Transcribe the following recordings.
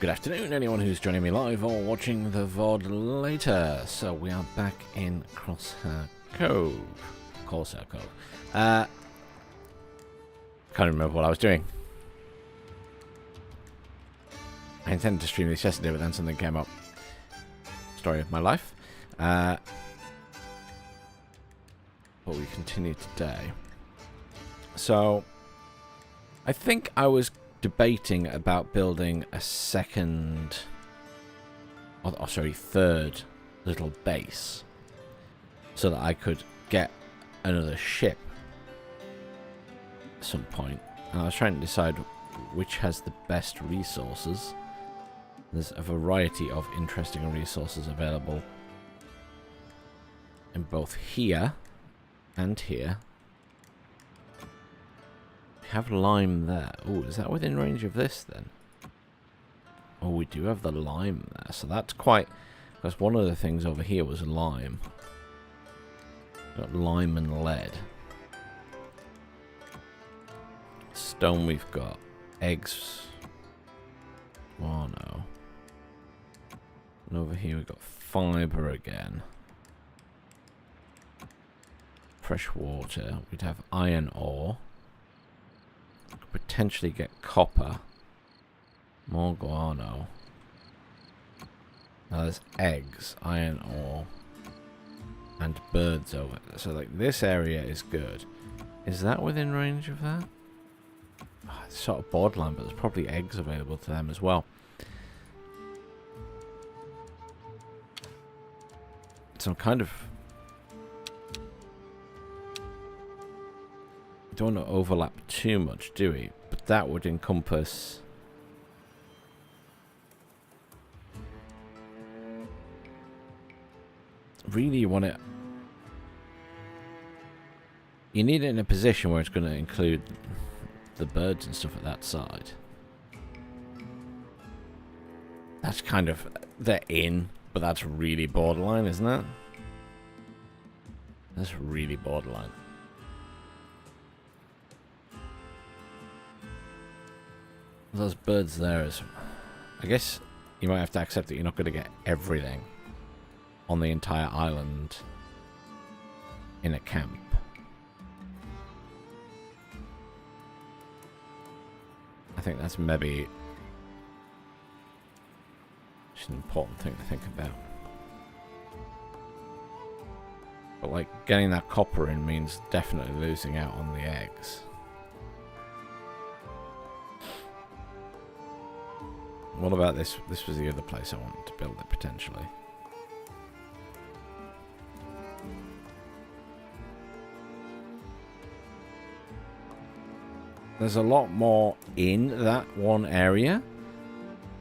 Good afternoon, anyone who's joining me live or watching the VOD later. So we are back in Corsair Cove. Corsair Cove. Can't remember what I was doing. I intended to stream this yesterday, but then something came up. Story of my life. But we continue today. So, I think I was debating about building a third little base so that I could get another ship at some point. And I was trying to decide which has the best resources. There's a variety of interesting resources available in both here and here. We have lime there. Oh, is that within range of this then? Oh, we do have the lime there. So that's quite... Because one of the things over here was lime. Got lime and lead. Stone we've got. Eggs. Oh no. And over here we've got fibre again. Fresh water. We'd have iron ore. Could potentially get copper. More guano. Now there's eggs, iron ore, and birds over there. So like this area is good. Is that within range of that? Oh, it's sort of borderline, but there's probably eggs available to them as well. So I'm kind of... don't want to overlap too much, do we? But that would encompass... really you want it... you need it in a position where it's going to include the birds and stuff at that side. That's kind of... they're in, but that's really borderline, isn't it? That's really borderline. Those birds there is... I guess you might have to accept that you're not going to get everything on the entire island in a camp. I think that's maybe just an important thing to think about. But like getting that copper in means definitely losing out on the eggs. What about this? This was the other place I wanted to build it potentially. There's a lot more in that one area,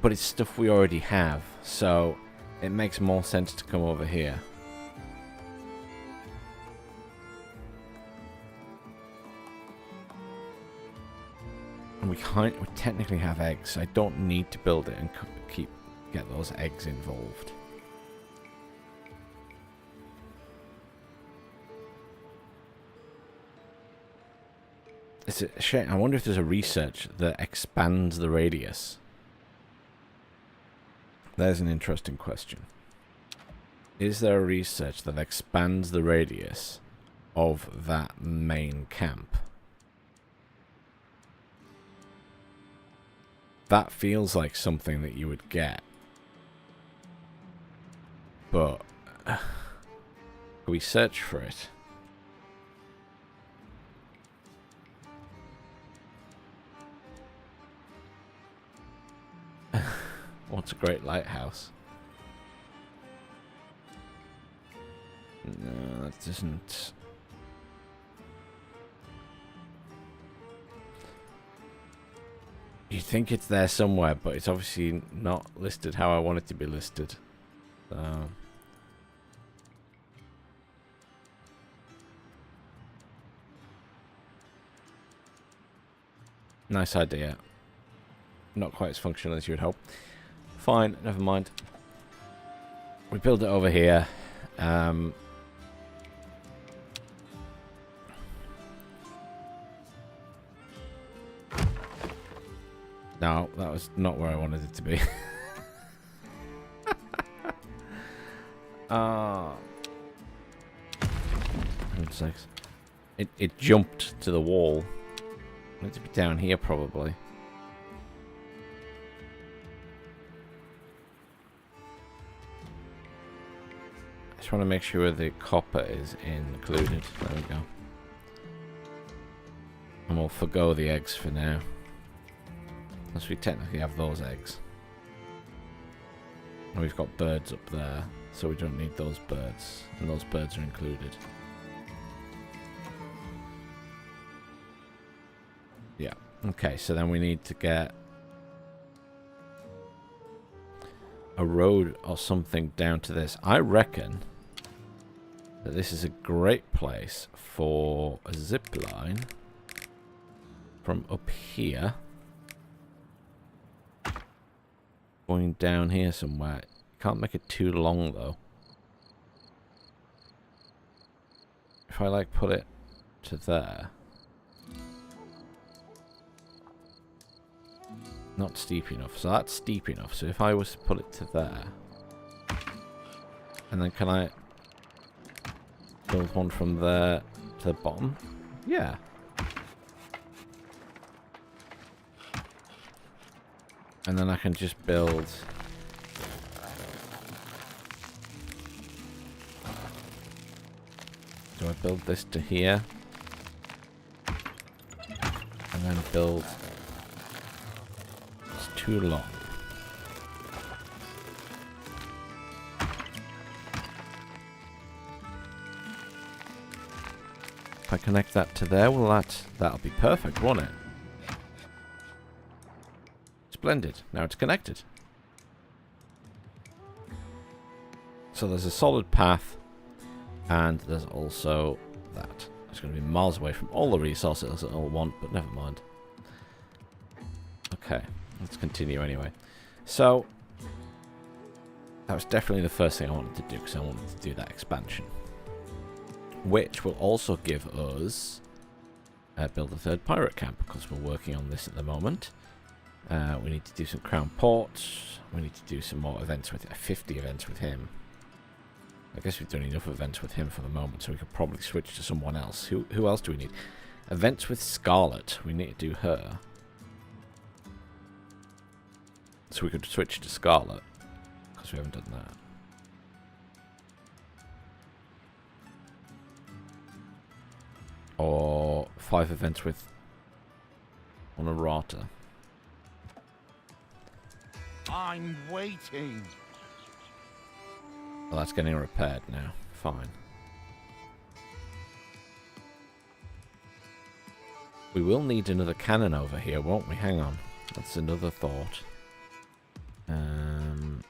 but it's stuff we already have, so it makes more sense to come over here. And we technically have eggs. I don't need to build it and get those eggs involved. It's a shame. I wonder if there's a research that expands the radius. There's an interesting question. Is there a research that expands the radius of that main camp? That feels like something that you would get. But can we search for it? What's a great lighthouse? No, that doesn't... You'd think it's there somewhere, but it's obviously not listed how I want it to be listed. So... nice idea. Not quite as functional as you would hope. Fine, never mind. We build it over here. No, that was not where I wanted it to be. It jumped to the wall. It needs to be down here, probably. I just want to make sure the copper is included. There we go. And we'll forgo the eggs for now. Unless we technically have those eggs. And we've got birds up there, so we don't need those birds. And those birds are included. Yeah. Okay, so then we need to get a road or something down to this. I reckon that this is a great place for a zip line from up here going down here somewhere. Can't make it too long though. If I like put it to there. Not steep enough. So that's steep enough. So if I was to put it to there. And then can I build one from there to the bottom? Yeah. And then I can just build do I build this to here? And then build too long. If I connect that to there, well that'll be perfect, won't it? Splendid. Now it's connected. So there's a solid path, and there's also that. It's going to be miles away from all the resources I'll want, but never mind. Okay. Let's continue anyway. So, that was definitely the first thing I wanted to do, because I wanted to do that expansion. Which will also give us build a third pirate camp, because we're working on this at the moment. We need to do some crown ports. We need to do some more events with 50 events with him. I guess we've done enough events with him for the moment, so we could probably switch to someone else. Who else do we need? Events with Scarlet. We need to do her. So we could switch to Scarlet, because we haven't done that. Or 5 events with Honorata. I'm waiting. Well, that's getting repaired now. Fine. We will need another cannon over here, won't we? Hang on. That's another thought.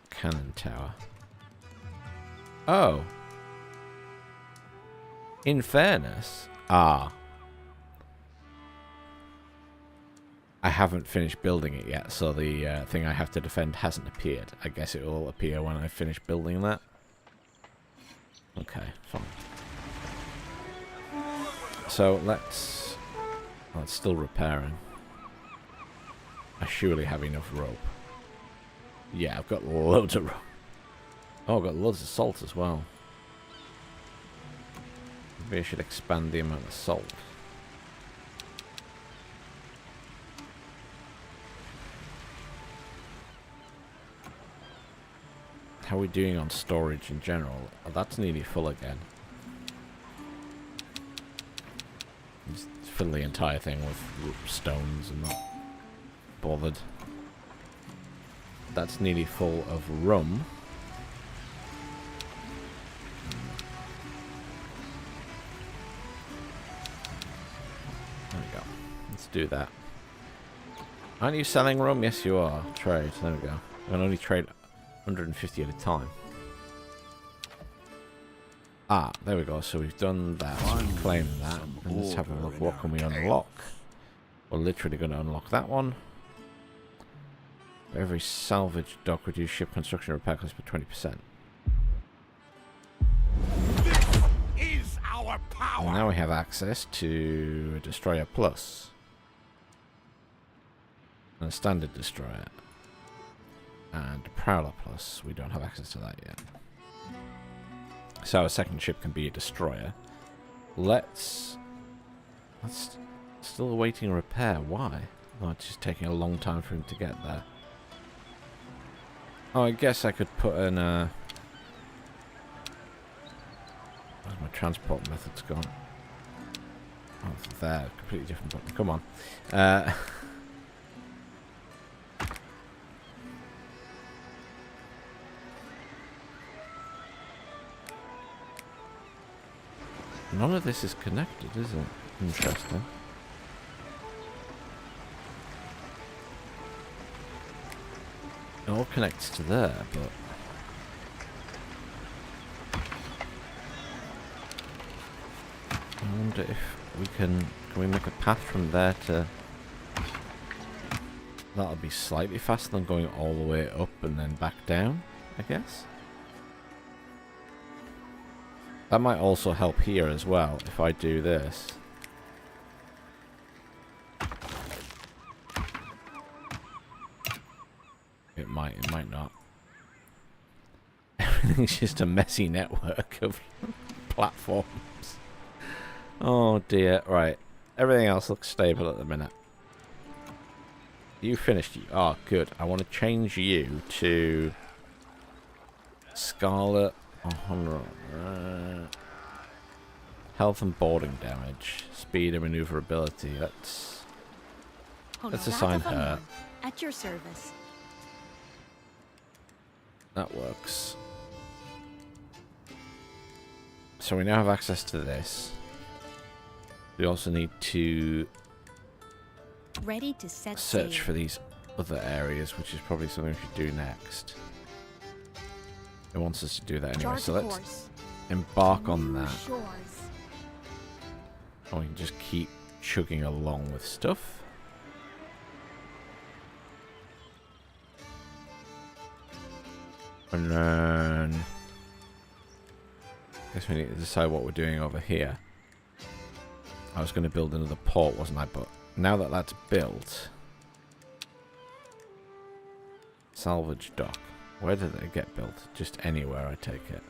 Cannon tower. Oh. In fairness. I haven't finished building it yet, so the thing I have to defend hasn't appeared. I guess it will appear when I finish building that. Okay, fine. So let's... Oh, it's still repairing. I surely have enough rope. Yeah, I've got loads of rope. Oh, I've got loads of salt as well. Maybe I should expand the amount of salt. How are we doing on storage in general? Oh, that's nearly full again. Just fill the entire thing with stones and not bothered. That's nearly full of rum. There we go. Let's do that. Aren't you selling rum? Yes, you are. Trade. There we go. I can only trade 150 at a time. Ah, there we go. So we've done that. So we claim that. And let's have a look. What can we unlock? We're literally going to unlock that one. Every salvage dock reduce ship construction repair cost by 20%. This is our power. And now we have access to Destroyer Plus. And a standard destroyer. And a Prowler Plus. We don't have access to that yet. So our second ship can be a destroyer. Let's still awaiting repair. Why? Oh, it's just taking a long time for him to get there. Oh, I guess I could put in a... Where's my transport method's gone? Oh, it's there. Completely different button. Come on. None of this is connected, is it? Interesting. It all connects to there, but... I wonder if we can we make a path from there to... That'll be slightly faster than going all the way up and then back down, I guess. That might also help here as well, if I do this. It might not. Everything's just a messy network of platforms. Oh dear, right. Everything else looks stable at the minute. You finished. Oh, good. I want to change you to Scarlet. Health and boarding damage, speed and maneuverability. Let's assign her. At your service. That works. So we now have access to this. We also need to ready to set search sail. for these other areas, which is probably something we should do next. It wants us to do that anyway, so let's embark on that. And we can just keep chugging along with stuff. And then... I guess we need to decide what we're doing over here. I was going to build another port, wasn't I? But now that that's built... Salvage dock. Where did it get built? Just anywhere, I take it.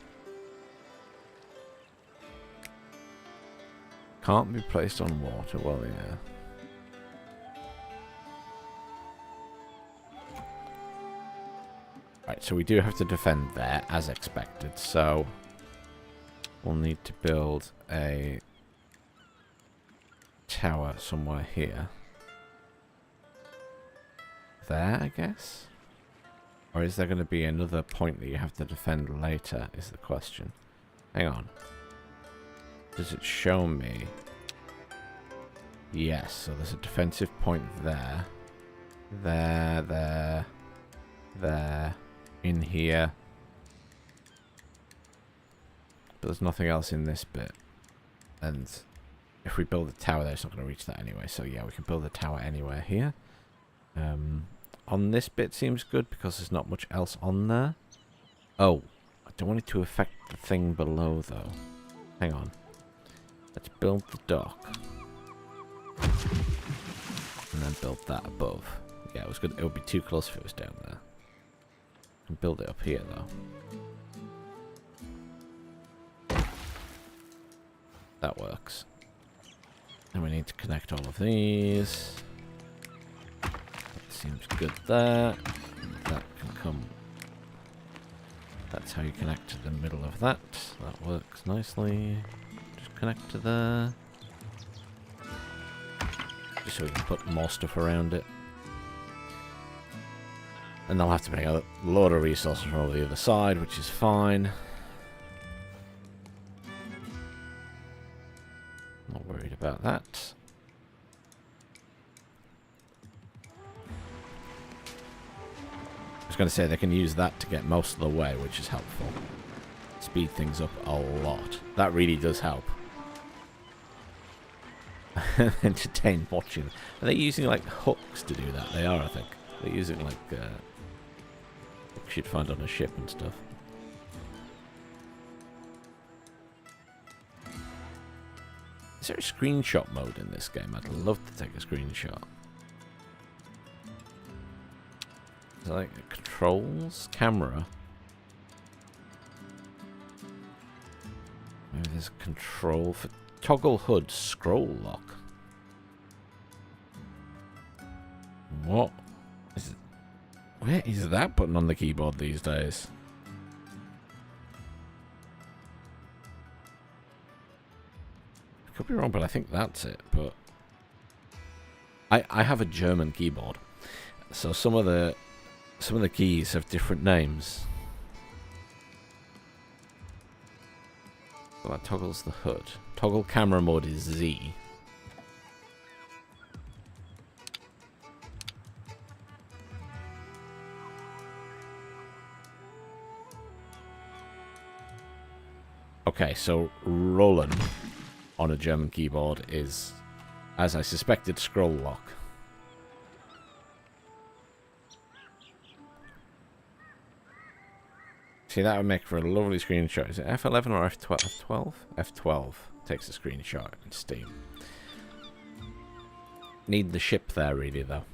Can't be placed on water. Well, yeah. Right, so we do have to defend there, as expected. So we'll need to build a tower somewhere here. There, I guess? Or is there going to be another point that you have to defend later, is the question. Hang on. Does it show me? Yes, so there's a defensive point there. There. In here. But there's nothing else in this bit. And if we build a tower there, it's not going to reach that anyway. So yeah, we can build a tower anywhere here. On this bit seems good because there's not much else on there. Oh, I don't want it to affect the thing below though. Hang on. Let's build the dock. And then build that above. Yeah, it was good. It would be too close if it was down there. And build it up here though. That works. And we need to connect all of these. Seems good there. That can come. That's how you connect to the middle of that. That works nicely. Just connect to there. Just so we can put more stuff around it. And they'll have to bring a load of resources from over the other side, which is fine. Not worried about that. I was going to say they can use that to get most of the way, which is helpful. Speed things up a lot. That really does help. Entertain watching. Are they using like hooks to do that? They are, I think. They're using like hooks you'd find on a ship and stuff. Is there a screenshot mode in this game? I'd love to take a screenshot. like controls? Camera? Maybe there's a control for toggle hood scroll lock. What? Where is that button on the keyboard these days? I could be wrong, but I think that's it. But I have a German keyboard, so some of the keys have different names. So that toggles the hood. Toggle camera mode is Z. Okay, so rolling on a German keyboard is, as I suspected, scroll lock. See, that would make for a lovely screenshot. Is it F11 or F12? F12? F12 takes a screenshot in Steam. Need the ship there, really, though.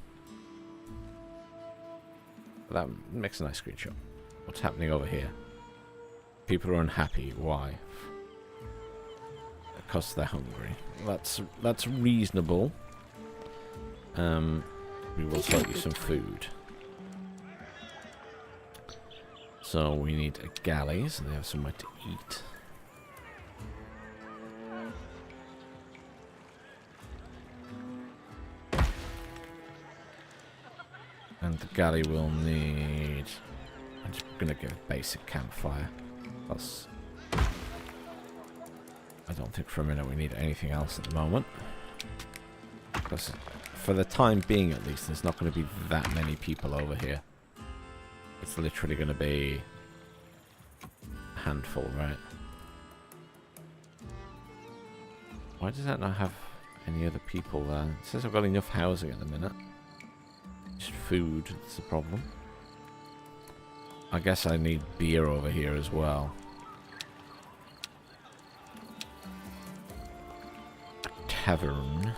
But that makes a nice screenshot. What's happening over here? People are unhappy. Why? Because they're hungry. That's reasonable. We will sell you some food. So we need a galley, so they have somewhere to eat. And the galley will need... I'm just going to give a basic campfire. Plus, I don't think for a minute we need anything else at the moment. Because for the time being, at least, there's not going to be that many people over here. It's literally going to be a handful, right? Why does that not have any other people there? It says I've got enough housing at the minute. Just food, that's the problem. I guess I need beer over here as well. A tavern.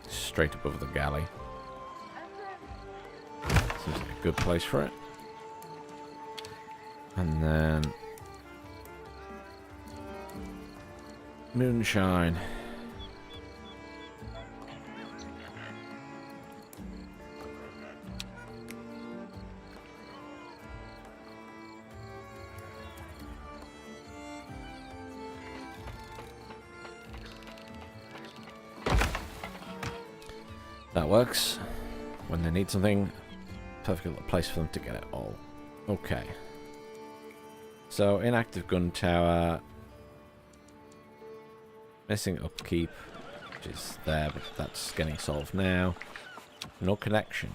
Straight above the galley. Seems like a good place for it. And then... moonshine. That works. When they need something, perfect little place for them to get it all. Okay. So, inactive gun tower. Missing upkeep, which is there, but that's getting solved now. No connection.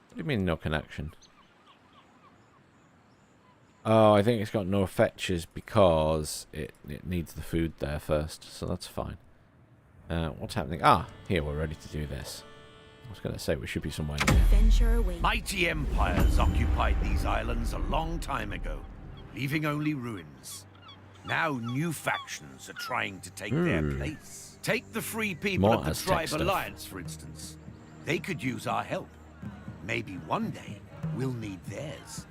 What do you mean, no connection? Oh, I think it's got no fetches because it needs the food there first, so that's fine. What's happening? Ah, here, we're ready to do this. I was going to say, we should be somewhere near. Adventure awaits. Mighty empires occupied these islands a long time ago, leaving only ruins. Now new factions are trying to take their place. Take the free people More of the Aztec Tribe stuff. Alliance, for instance. They could use our help. Maybe one day we'll need theirs.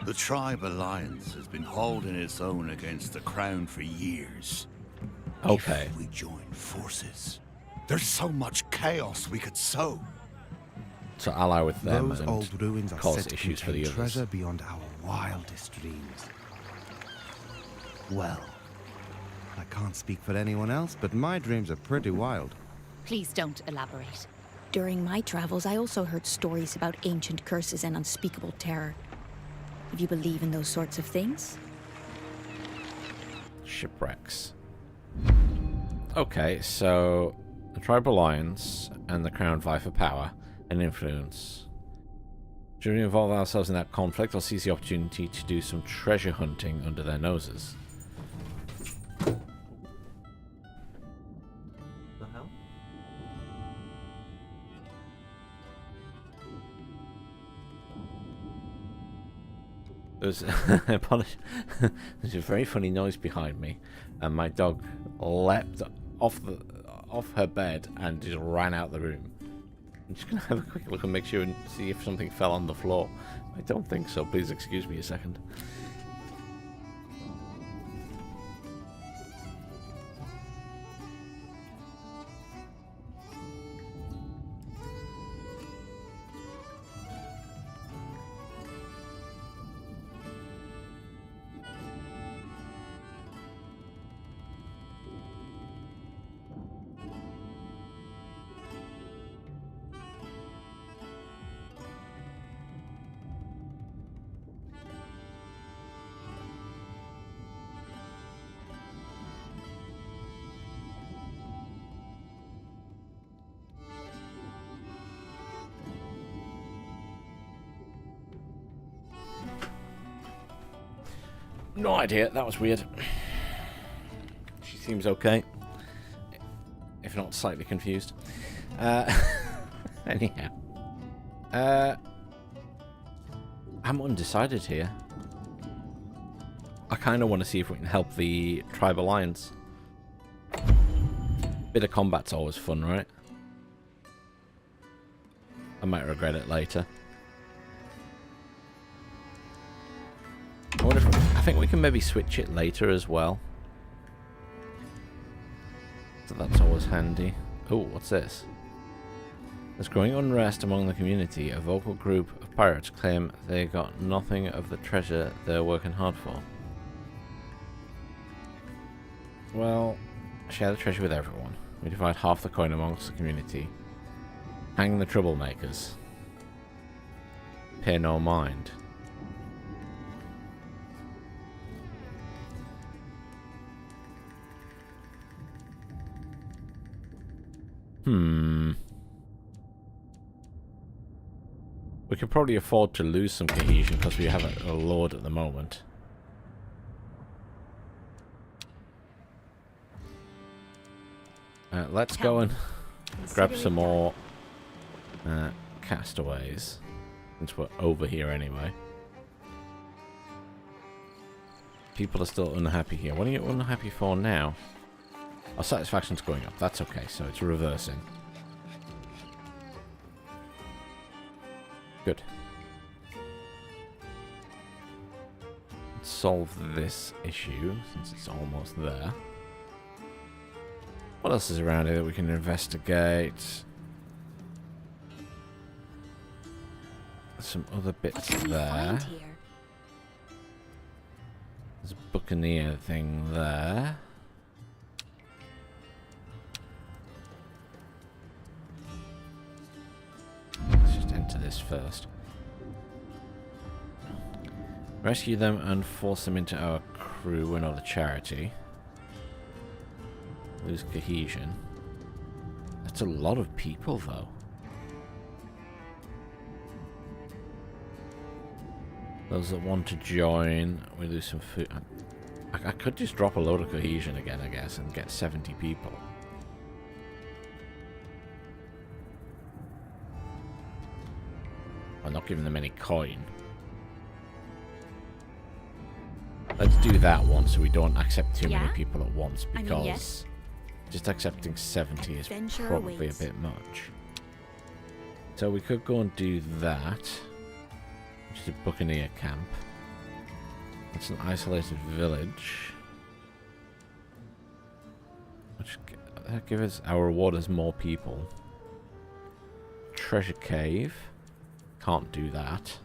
The Tribe Alliance has been holding its own against the Crown for years. Okay. If we join forces, there's so much chaos we could sow. To ally with them Those and old ruins are cause said to issues for contain the others. treasure beyond our wildest dreams. Well, I can't speak for anyone else, but my dreams are pretty wild. Please don't elaborate. During my travels, I also heard stories about ancient curses and unspeakable terror. If you believe in those sorts of things? Shipwrecks. Okay, so the Tribe Alliance and the Crown vie for power and influence. Should we involve ourselves in that conflict or seize the opportunity to do some treasure hunting under their noses? The hell? There's there's a very funny noise behind me, and my dog leapt off her bed and just ran out the room. I'm just gonna have a quick look and make sure and see if something fell on the floor. I don't think so. Please excuse me a second. No idea. That was weird. She seems okay. If not slightly confused. Anyhow. I'm undecided here. I kind of want to see if we can help the Tribe Alliance. Bit of combat's always fun, right? I might regret it later. I think we can maybe switch it later as well. So that's always handy. Oh, what's this? There's growing unrest among the community. A vocal group of pirates claim they got nothing of the treasure they're working hard for. Well, share the treasure with everyone. We divide half the coin amongst the community. Hang the troublemakers. Pay no mind. We can probably afford to lose some cohesion because we have a load at the moment. Let's go and grab some more castaways, since we're over here anyway. People are still unhappy here. What are you unhappy for now? Our satisfaction's going up. That's okay, so it's reversing. Good. Let's solve this issue, since it's almost there. What else is around here that we can investigate? Some other bits there. There's a buccaneer thing there. Let's just enter this first. Rescue them and force them into our crew. We're not a charity. Lose cohesion. That's a lot of people, though. Those that want to join, we lose some food. I could just drop a load of cohesion again, I guess, and get 70 people. I'm not giving them any coin. Let's do that one so we don't accept too many people at once, because just accepting 70 is probably a bit much. So we could go and do that. Which is a buccaneer camp. It's an isolated village. Which give us our reward as more people. Treasure cave. Can't do that.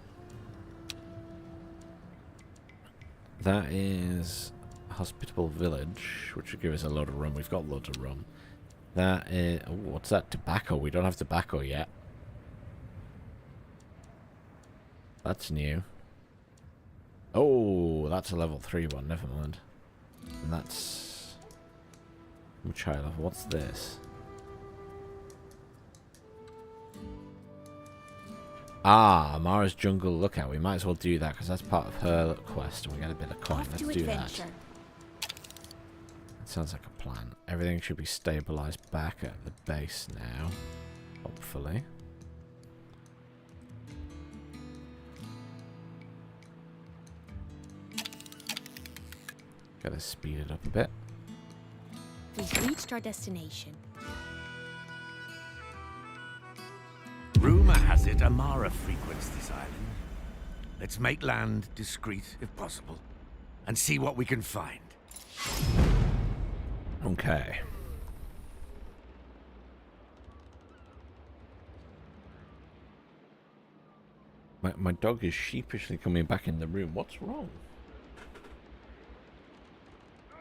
That is hospitable village, which would give us a load of rum. We've got loads of rum. That is... Oh, what's that? Tobacco. We don't have tobacco yet. That's new. Oh, that's a level 3 one. Never mind. And that's... Much higher level. What's this? Ah, Amara's Jungle Lookout. We might as well do that because that's part of her quest and we get a bit of coin. Let's do that. That sounds like a plan. Everything should be stabilized back at the base now. Hopefully. Gotta speed it up a bit. We've reached our destination. Rumor has it Amara frequents this island. Let's make land discreet, if possible, and see what we can find. Okay. My dog is sheepishly coming back in the room. What's wrong?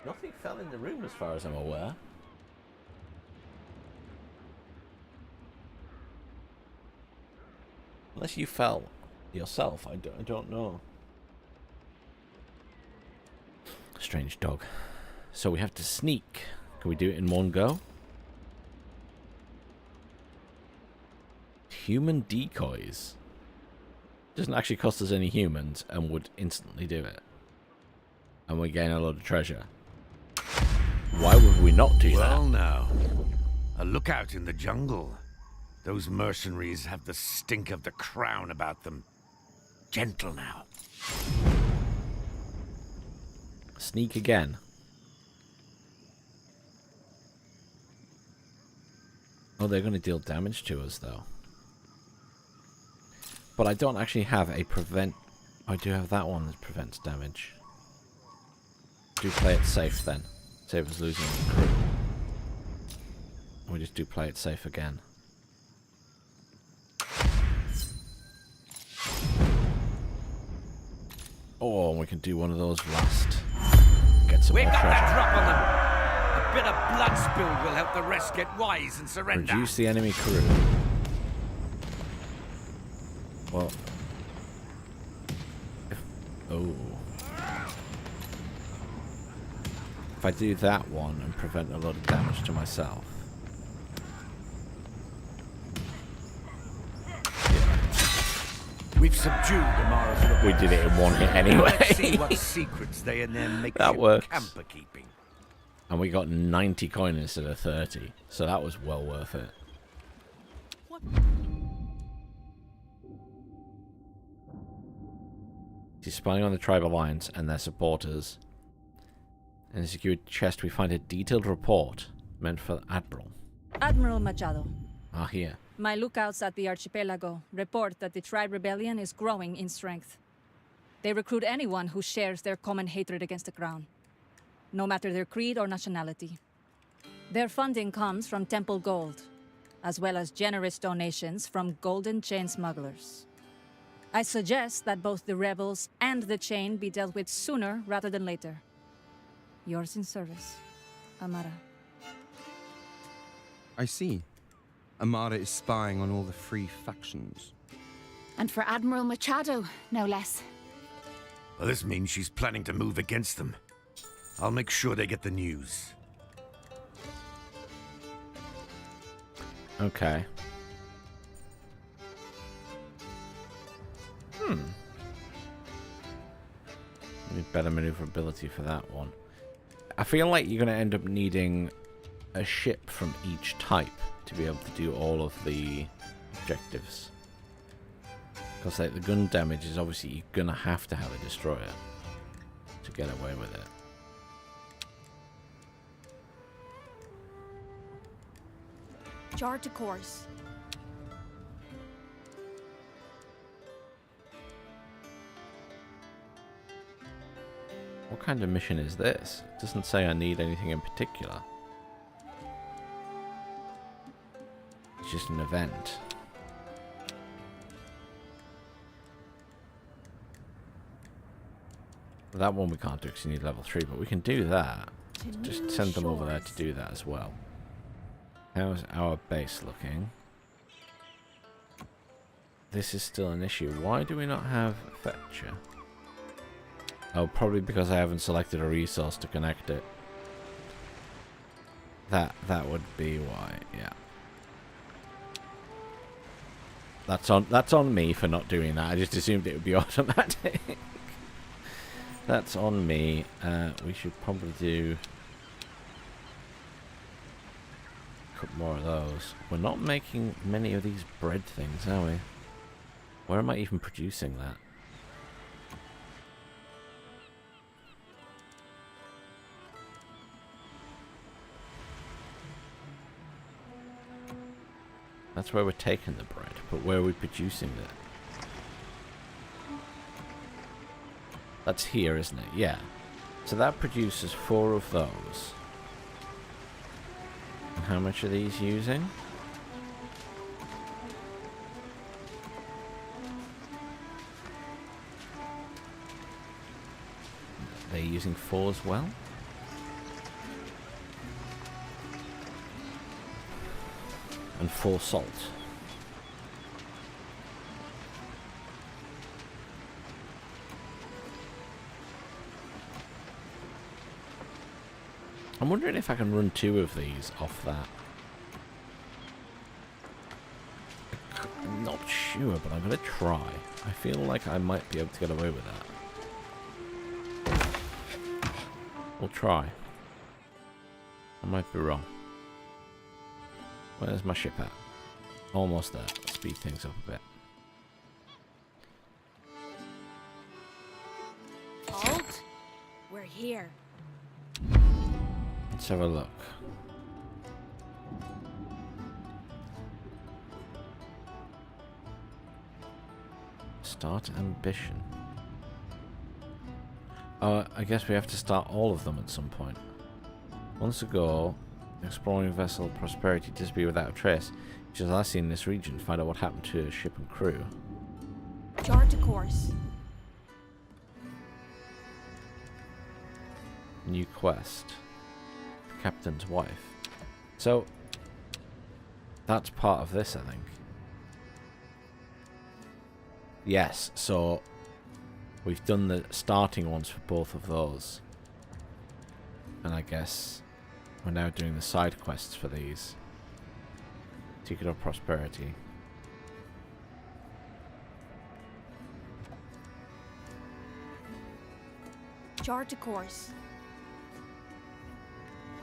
Nothing fell in the room as far as I'm aware. Unless you fell yourself, I don't know. Strange dog. So we have to sneak. Can we do it in one go? Human decoys. Doesn't actually cost us any humans and would instantly do it. And we gain a lot of treasure. Why would we not do that? Well now, a lookout in the jungle. Those mercenaries have the stink of the crown about them. Gentle now. Sneak again. Oh, they're going to deal damage to us, though. But I don't actually have a prevent... I do have that one that prevents damage. Do play it safe, then. Save us losing the crew. We just do play it safe again. Oh, we can do one of those last. Get some We more got treasure. that drop on them. A bit of blood spilled will help the rest get wise and surrender. Reduce the enemy crew. Well. Oh. If I do that one and prevent a lot of damage to myself. We've subdued Amara's look. We did it in one hit anyway. Let's see what secrets they and their makeshift works. camp are keeping. And we got 90 coin instead of 30. So that was well worth it. She's spying on the tribe alliance and their supporters. In the secured chest we find a detailed report meant for the Admiral. Admiral Machado, Ah, here. my lookouts at the archipelago report that the tribe rebellion is growing in strength. They recruit anyone who shares their common hatred against the crown, no matter their creed or nationality. Their funding comes from temple gold, as well as generous donations from golden chain smugglers. I suggest that both the rebels and the chain be dealt with sooner rather than later. Yours in service, Amara. I see. Amara is spying on all the free factions. And for Admiral Machado, no less. Well, this means she's planning to move against them. I'll make sure they get the news. Okay. Need better maneuverability for that one. I feel like you're going to end up needing a ship from each type to be able to do all of the objectives. Because like, the gun damage is obviously you're going to have a destroyer to get away with it. Jar to course. What kind of mission is this? It doesn't say I need anything in particular. It's just an event. That one we can't do because you need level 3, but we can do that. Just send them over there to do that as well. How's our base looking? This is still an issue. Why do we not have Fetcher? Oh, probably because I haven't selected a resource to connect it. That would be why, yeah. That's on me for not doing that. I just assumed it would be automatic. That's on me. We should probably do a couple more of those. We're not making many of these bread things, are we? Where am I even producing that? That's where we're taking the bread, but where are we producing it? That's here, isn't it? Yeah. So that produces 4 of those. And how much are these using? They're using 4 as well? And 4 salt. I'm wondering if I can run 2 of these off that. I'm not sure, but I'm going to try. I feel like I might be able to get away with that. We'll try. I might be wrong. Where's my ship at? Almost there. Speed things up a bit. Halt! We're here. Let's have a look. Start ambition. I guess we have to start all of them at some point. Months ago, exploring vessel Prosperity disappeared without a trace. Which is last seen in this region. Find out what happened to his ship and crew. Chart a course. New quest. Captain's wife. So, that's part of this, I think. Yes, so we've done the starting ones for both of those. And I guess we're now doing the side quests for these. Ticket of Prosperity. Chart a course.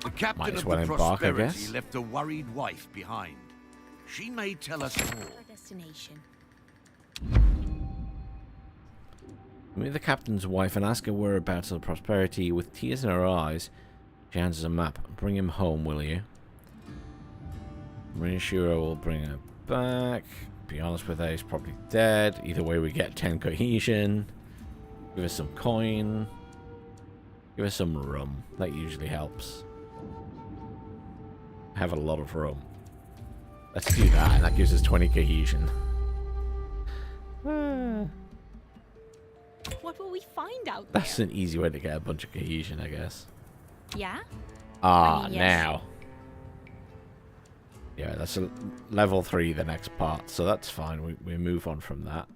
The captain Might as of well the embark, I Prosperity guess. left a worried wife behind. She may tell us more. Our destination. Meet the captain's wife and ask her whereabouts of the Prosperity. With tears in her eyes, she hands us a map. Bring him home, will you? Marina Shiro will bring her back. Be honest with her, he's probably dead. Either way, we get 10 cohesion. Give us some coin. Give us some rum. That usually helps. Have a lot of rum. Let's do that. That gives us 20 cohesion. What will we find out there? That's an easy way to get a bunch of cohesion, I guess. Yeah? Ah, I mean, yes. now. Yeah, that's a level 3, the next part, so that's fine. We move on from that.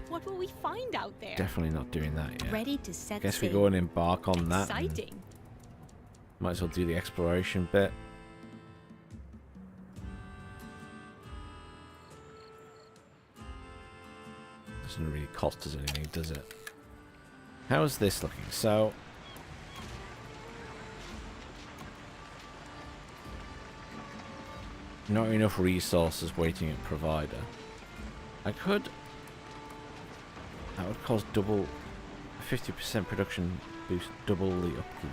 What will we find out there? Definitely not doing that yet. Ready to set Guess we sail. go and embark on that. Exciting. Might as well do the exploration bit. Doesn't really cost us anything, does it? How is this looking? So, not enough resources waiting at provider. I could. That would cause double 50% production boost, double the upkeep.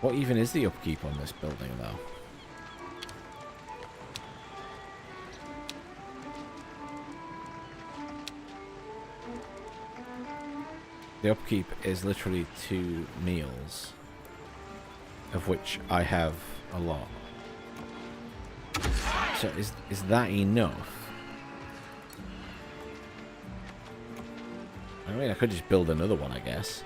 What even is the upkeep on this building, though? The upkeep is literally 2 meals, of which I have a lot. So is that enough? I mean, I could just build another one, I guess.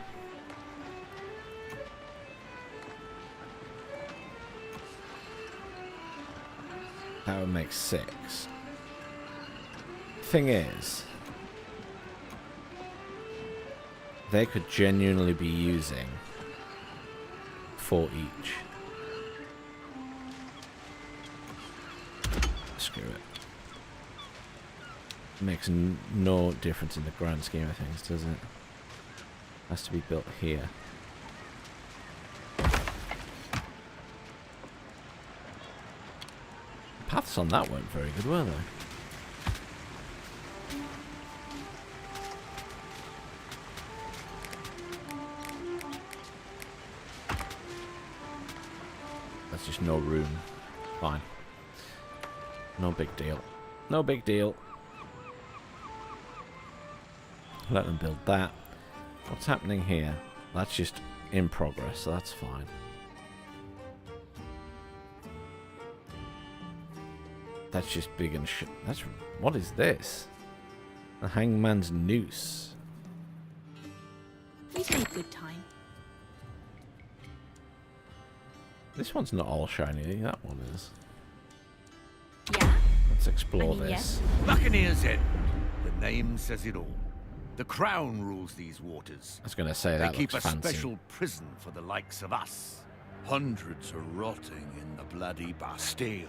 That would make 6. Thing is, they could genuinely be using 4 each. Screw it. Makes no difference in the grand scheme of things, does it? Has to be built here. Paths on that weren't very good, were they? There's just no room. Fine. No big deal. No big deal. Let them build that. What's happening here? That's just in progress, so that's fine. That's just big and shit. That's... What is this? The Hangman's Noose. We've made good time. This one's not all shiny. That one is. Yeah? Let's explore I mean, this. Buccaneer's Inn. The name says it all. The Crown rules these waters. I was going to say They that keep a looks fancy. special prison for the likes of us. Hundreds are rotting in the bloody Bastille.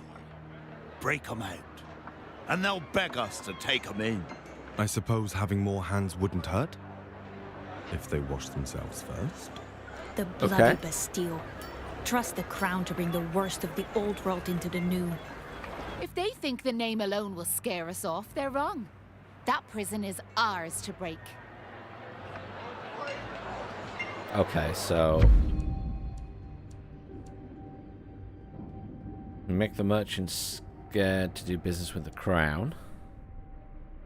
Break them out, and they'll beg us to take them in. I suppose having more hands wouldn't hurt? If they wash themselves first? The bloody Bastille. Trust the Crown to bring the worst of the old world into the new. If they think the name alone will scare us off, they're wrong. That prison is ours to break. Okay, so... Make the merchants scared to do business with the Crown.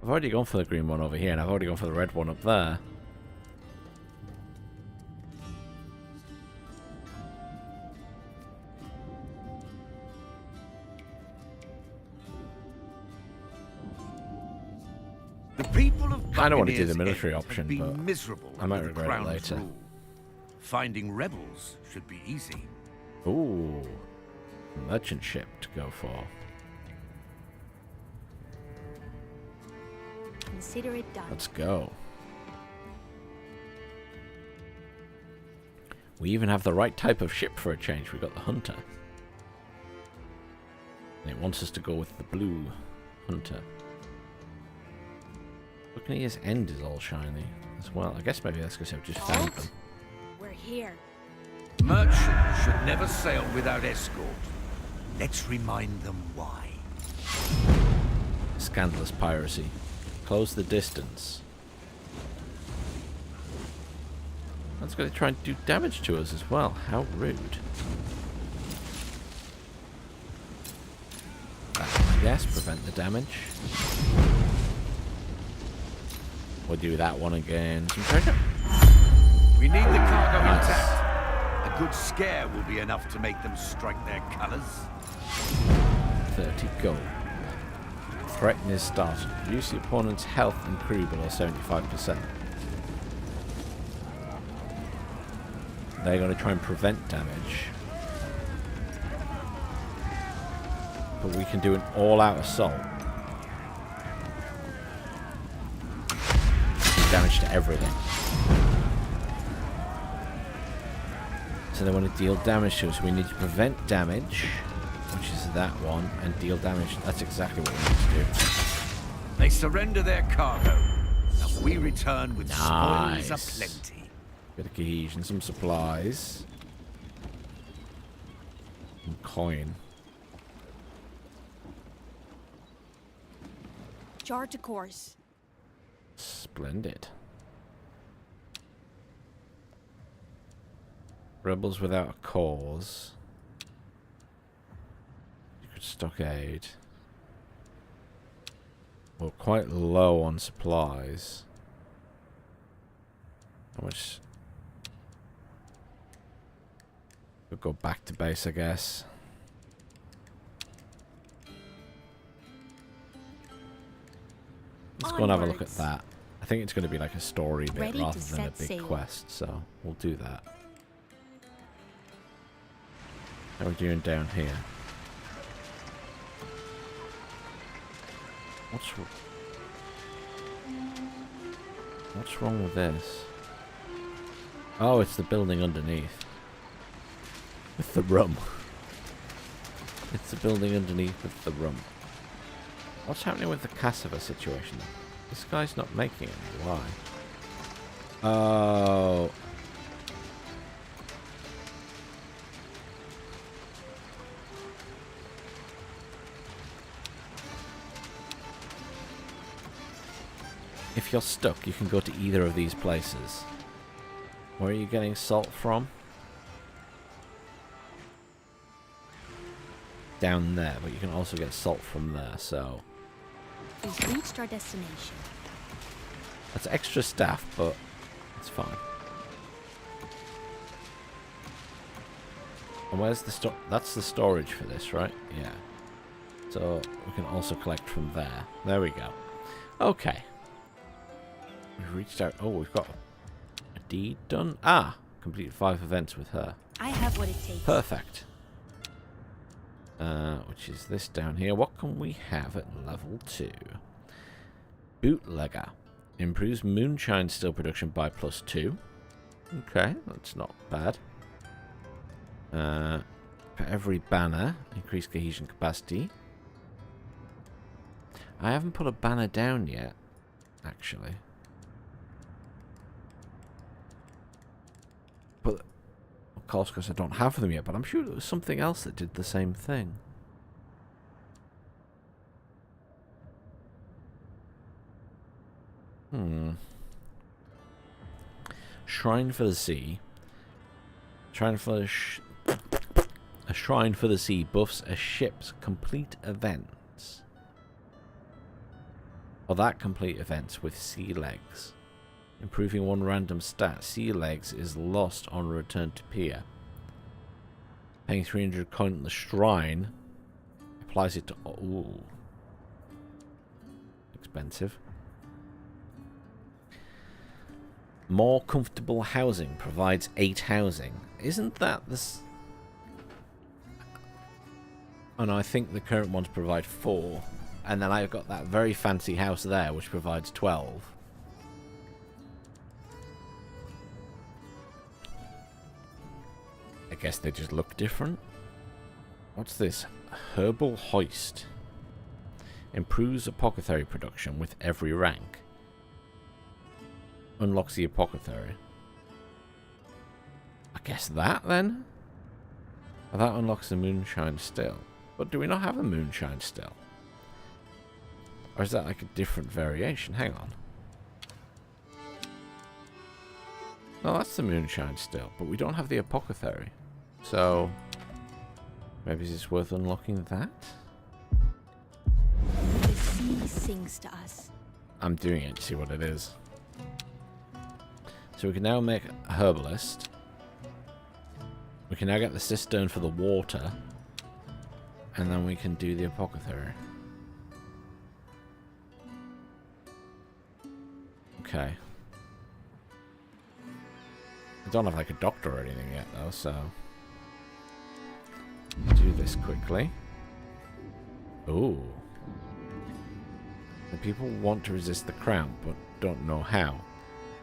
I've already gone for the green one over here, and I've already gone for the red one up there. The people of I don't want to do the Buccaneer's military Inn option, have been but miserable I might under the regret it Crown's later. rule. Finding rebels should be easy. Ooh. Merchant ship to go for. Consider it done. Let's go. We even have the right type of ship for a change. We've got the Hunter. And it wants us to go with the blue Hunter. Buccaneer's End is all shiny as well. I guess maybe that's because I've just found them. We're here. Merchants should never sail without escort. Let's remind them why. Scandalous piracy. Close the distance. That's going to try and do damage to us as well. How rude. Yes, prevent the damage. We'll do that one again. Some treasure. We need the cargo Nice. intact. A good scare will be enough to make them strike their colors. 30 gold. Threaten is started. Reduce the opponent's health and crew below 75%. They're going to try and prevent damage. But we can do an all-out assault. Do damage to everything. So they want to deal damage to us. We need to prevent damage, which is that one, and deal damage. That's exactly what we need to do. They surrender their cargo, and we return with spoils Nice. aplenty. Bit of cohesion, some supplies. Some coin. Charge a course. Splendid. Rebels without a cause. You could stockade. We're quite low on supplies. How much? We'll go back to base, I guess. Let's go and have a look at Onwards. that. I think it's going to be like a story bit Ready to rather than a set big sail. quest, so we'll do that. How are we doing down here? What's wrong with this? Oh, it's the building underneath. With the rum. It's the building underneath with the rum. What's happening with the cassava situation? This guy's not making any. Why? Oh. If you're stuck, you can go to either of these places. Where are you getting salt from? down there, but you can also get salt from there, so... We've reached our destination. That's extra staff, but it's fine. And where's the that's the storage for this, right? Yeah. So we can also collect from there. There we go. Okay. We've reached out. Oh, we've got a deed done. Ah! Completed 5 events with her. I have what it takes. Perfect. Which is this down here. What can we have at level 2? Bootlegger. Improves moonshine still production by +2. Okay, that's not bad. For every banner, increase cohesion capacity. I haven't put a banner down yet, actually. But, of course, because I don't have them yet, but I'm sure there was something else that did the same thing. Shrine for the Sea. Shrine for the A Shrine for the Sea buffs a ship's complete events. Or that complete events with sea legs. Improving one random stat. Sea legs is lost on return to pier. Paying 300 coin on the shrine. Applies it to... Ooh. Expensive. More comfortable housing provides 8 housing. Isn't that this? Oh no, I think the current ones provide 4. And then I've got that very fancy house there, which provides 12. I guess they just look different. What's this? Herbal Hoist. Improves apothecary production with every rank. Unlocks the apothecary. I guess that then? Well, that unlocks the moonshine still. But do we not have a moonshine still? Or is that like a different variation? Hang on. No, that's the moonshine still. But we don't have the apothecary. So, maybe it's worth unlocking that? The sea sings to us. I'm doing it to see what it is. So we can now make a herbalist. We can now get the cistern for the water. And then we can do the apothecary. Okay. I don't have like a doctor or anything yet though, so... do this quickly. Ooh. The people want to resist the crown, but don't know how.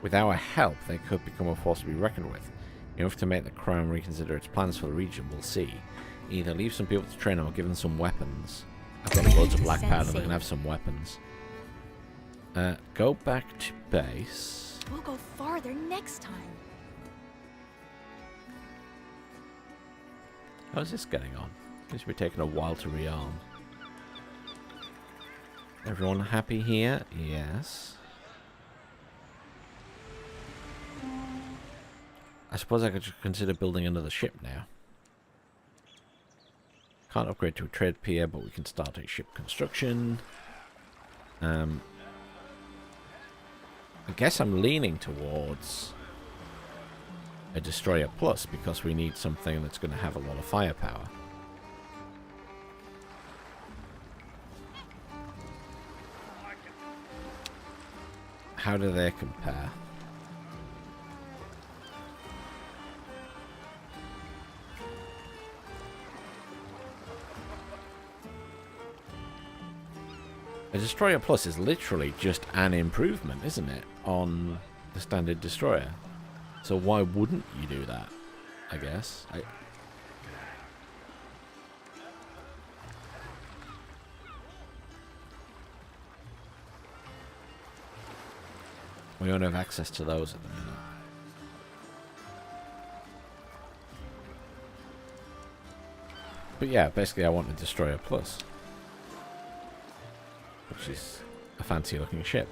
With our help, they could become a force to be reckoned with. Enough to make the crown reconsider its plans for the region, we'll see. Either leave some people to train them or give them some weapons. I've got loads of black powder, they can have some weapons. Go back to base. We'll go farther next time. How's this getting on? Seems to be taking a while to rearm. Everyone happy here? Yes. I suppose I could consider building another ship now. Can't upgrade to a trade pier, but we can start a ship construction. I guess I'm leaning towards a Destroyer Plus because we need something that's going to have a lot of firepower. How do they compare? A Destroyer Plus is literally just an improvement, isn't it, on the standard Destroyer? So why wouldn't you do that, I guess? We don't have access to those at the minute. But yeah, basically I want a Destroyer Plus. Which is a fancy looking ship.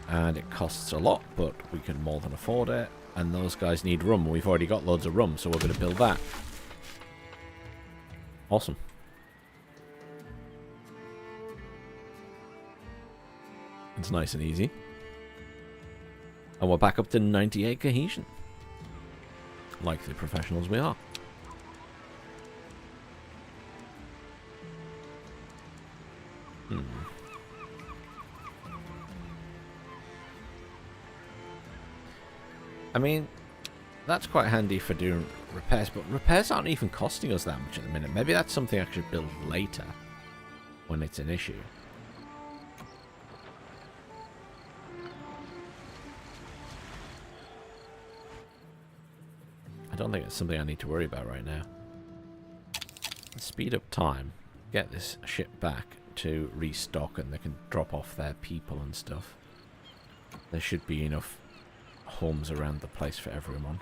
And it costs a lot, but we can more than afford it. And those guys need rum. We've already got loads of rum, so we're going to build that. Awesome. It's nice and easy. And we're back up to 98 cohesion. Like the professionals we are. I mean, that's quite handy for doing repairs, but repairs aren't even costing us that much at the minute. Maybe that's something I should build later when it's an issue. I don't think it's something I need to worry about right now. Speed up time. Get this ship back to restock and they can drop off their people and stuff. There should be enough homes around the place for everyone.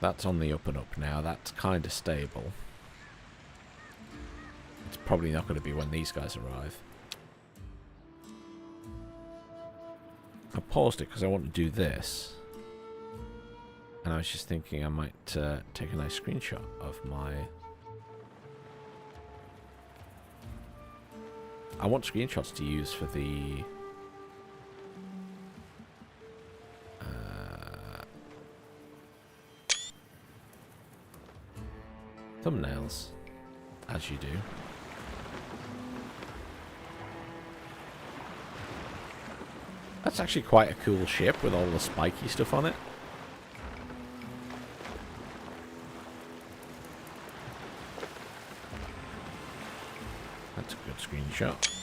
That's on the up and up now. That's kind of stable. It's probably not going to be when these guys arrive. I paused it because I want to do this. And I was just thinking I might take a nice screenshot of my... I want screenshots to use for the... thumbnails, as you do. That's actually quite a cool ship with all the spiky stuff on it. That's a good screenshot.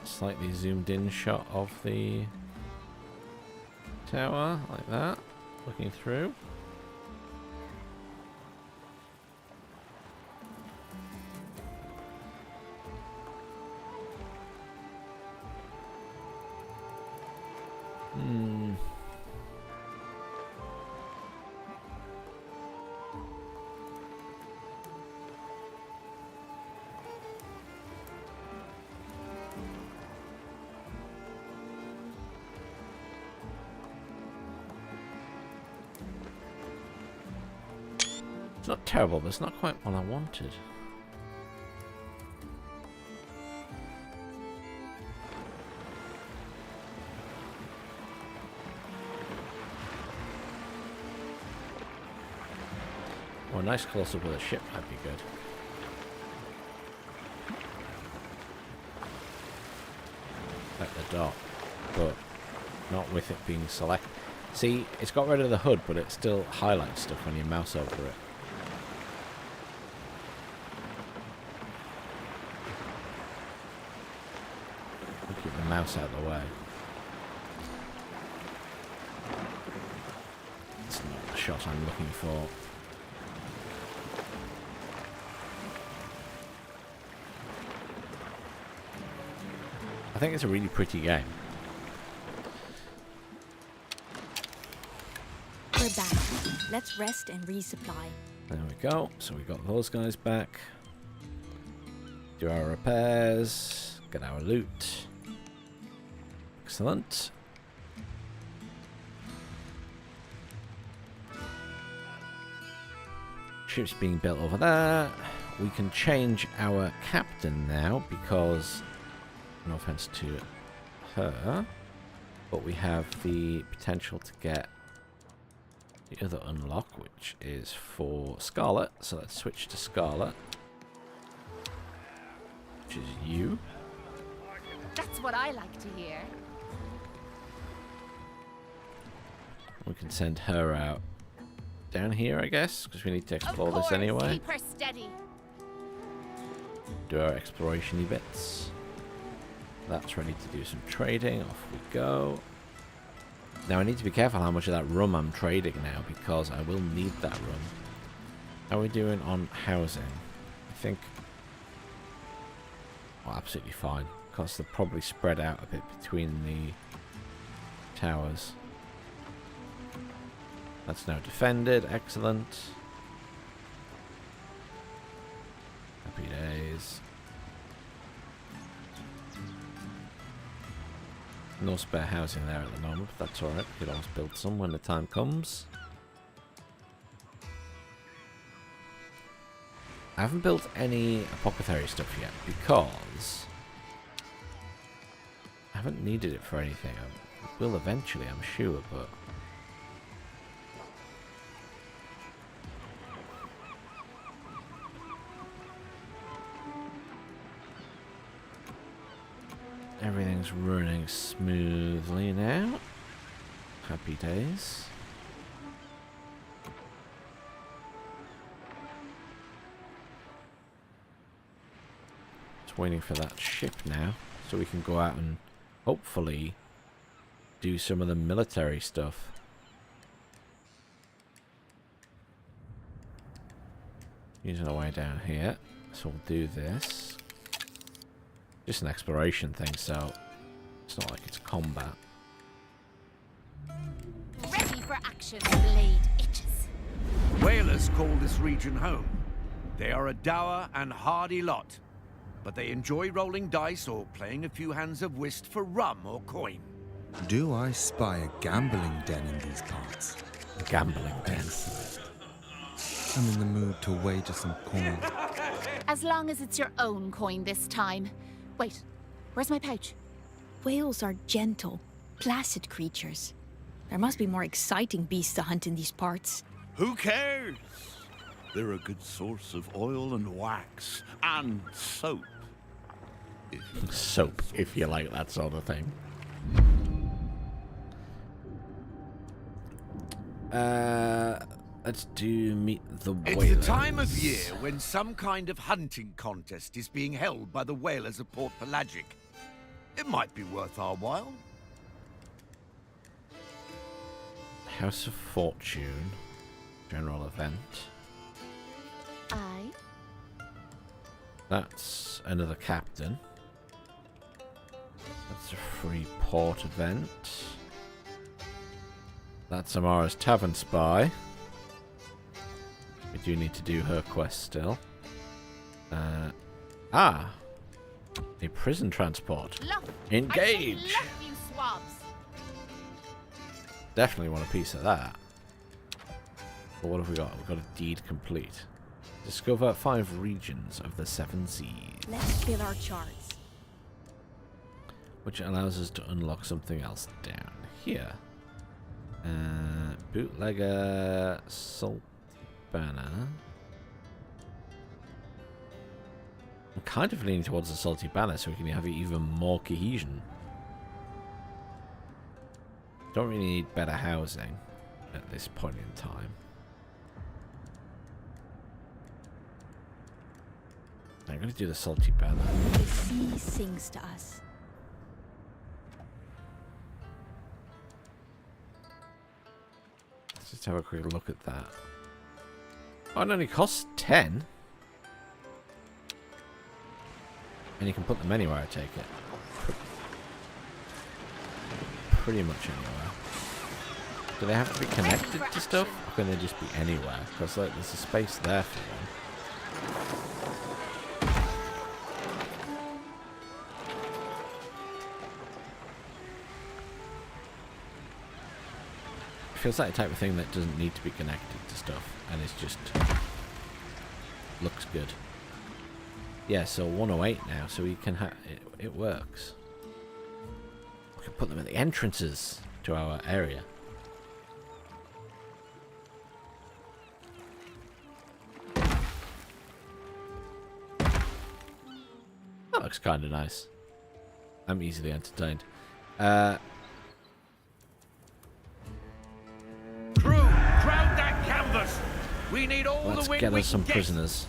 Slightly zoomed in shot of the tower, like that, looking through. It's not terrible, but it's not quite what I wanted. Oh, a nice close-up of the ship might be good. Like the dock, but not with it being select. See, it's got rid of the hood, but it still highlights stuff when you mouse over it. Keep the mouse out of the way. It's not the shot I'm looking for. I think it's a really pretty game. We're back. Let's rest and resupply. There we go. So we got those guys back. Do our repairs. Get our loot. Excellent. Ship's being built over there. We can change our captain now because, no offense to her, but we have the potential to get the other unlock, which is for Scarlet. So let's switch to Scarlet, which is you. That's what I like to hear. We can send her out down here, I guess, because we need to explore this anyway. Keep her steady. Do our exploration-y bits. That's ready to do some trading. Off we go. Now I need to be careful how much of that rum I'm trading now, because I will need that rum. How are we doing on housing? I think... oh, absolutely fine, because they're probably spread out a bit between the towers. That's now defended. Excellent. Happy days. No spare housing there at the moment, but that's alright. We could always build some when the time comes. I haven't built any apothecary stuff yet because I haven't needed it for anything. I will eventually, I'm sure, but everything's running smoothly now. Happy days. Just waiting for that ship now, so we can go out and hopefully do some of the military stuff. Using our way down here, so we'll do this. Just an exploration thing, so it's not like it's combat. Ready for action, blade itches. Whalers call this region home. They are a dour and hardy lot, but they enjoy rolling dice or playing a few hands of whist for rum or coin. Do I spy a gambling den in these parts? A gambling den. I'm in the mood to wager some coin. As long as it's your own coin this time. Wait, where's my pouch? Whales are gentle, placid creatures. There must be more exciting beasts to hunt in these parts. Who cares? They're a good source of oil and wax and soap. Soap, if you like that sort of thing. Let's do meet the whalers. It's the time of year when some kind of hunting contest is being held by the whalers of Port Pelagic. It might be worth our while. House of Fortune. General event. Aye. That's another captain. That's a free port event. That's Amara's Tavern Spy. We do need to do her quest still. A prison transport. Luff. Engage! I say luff, you swabs. Definitely want a piece of that. But what have we got? We've got a deed complete. Discover 5 regions of the 7 seas. Let's fill our charts. Which allows us to unlock something else down here. Bootlegger Salt Banner. I'm kind of leaning towards the Salty Banner so we can have even more cohesion. Don't really need better housing at this point in time. I'm going to do the Salty Banner. The sea sings to us. Let's just have a quick look at that. Oh, it only costs 10. And you can put them anywhere, I take it. Pretty much anywhere. Do they have to be connected to stuff? Or can they just be anywhere? Because like, there's a space there for them. Feels like the type of thing that doesn't need to be connected to stuff, and it's just looks good. Yeah, so 108 now, so we can have it works. We can put them at the entrances to our area. That looks kind of nice. I'm easily entertained. Crew, crowd that canvas. We need all Let's the wind get we us some can get. prisoners.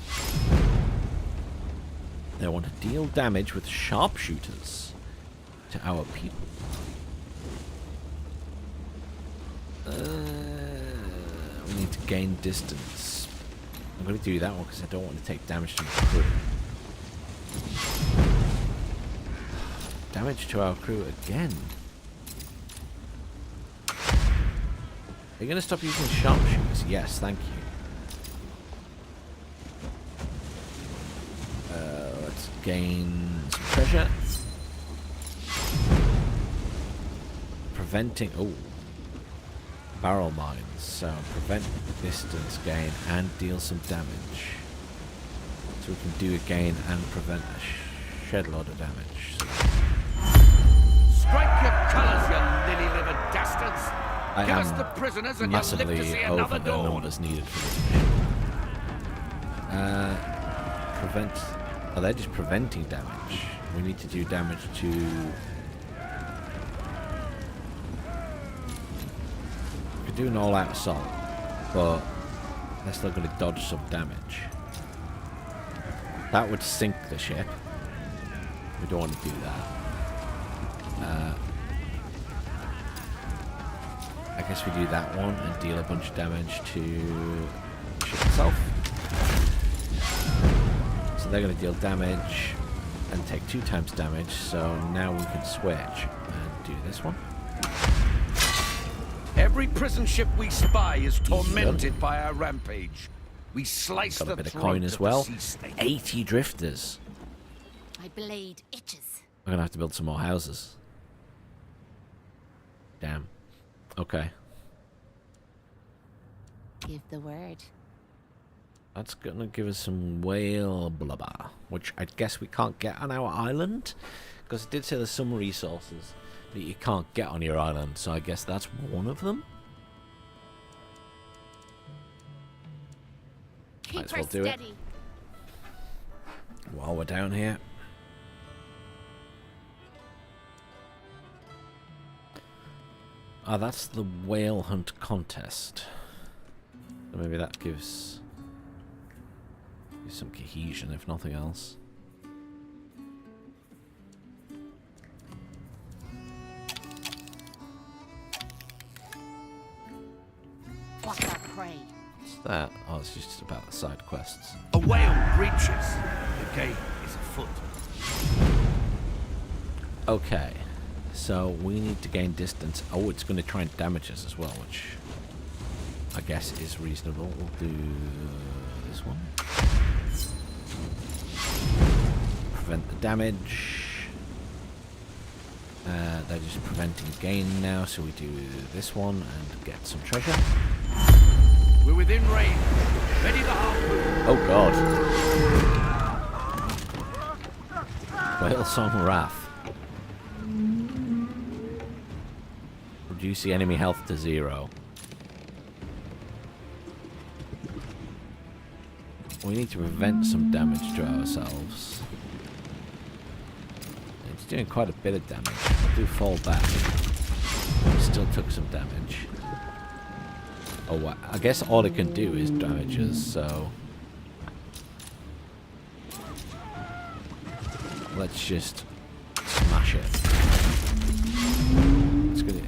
They want to deal damage with sharpshooters to our people. We need to gain distance. I'm going to do that one because I don't want to take damage to the crew. Damage to our crew again. Are you going to stop using sharpshooters? Yes, thank you. gain some treasure. Preventing... Oh. Barrel mines. So prevent distance gain and deal some damage. So we can do a gain and prevent a shed load of damage. So Strike your colours, you lily-livered dastards! I Give us am the prisoners and you'll live to see massively another over the dawn! numbers needed for this mission. Prevent... Oh, they're just preventing damage. We need to do damage to... We could do an all-out assault, but they're still going to dodge some damage. That would sink the ship. We don't want to do that. I guess we do that one and deal a bunch of damage to the ship itself. So they're going to deal damage and take 2 times damage. So now we can switch and do this one. Every prison ship we spy is tormented by our rampage. We slice Got the a bit of throat coin as of the well. sea snake. 80 drifters. My blade itches. We're going to have to build some more houses. Damn. Okay. Give the word. That's going to give us some whale blubber, which I guess we can't get on our island. Because it did say there's some resources that you can't get on your island, so I guess that's one of them. Keep Might as her well do it. steady. While we're down here. Ah, that's the whale hunt contest. So maybe that gives some cohesion, if nothing else. What's our prey? What's that? Oh, it's just about the side quests. A whale breaches. The gate is afoot. Okay, so we need to gain distance. Oh, it's going to try and damage us as well, which I guess is reasonable. We'll do this one. Prevent the damage. They're just preventing gain now, so we do this one and get some treasure. We're within range. Ready the harpoon. Oh god. Whale Song Wrath. Reduce the enemy health to 0. We need to prevent some damage to ourselves. It's doing quite a bit of damage. I do fall back. Still took some damage. Oh, I guess all it can do is damage us, so... Let's just smash it.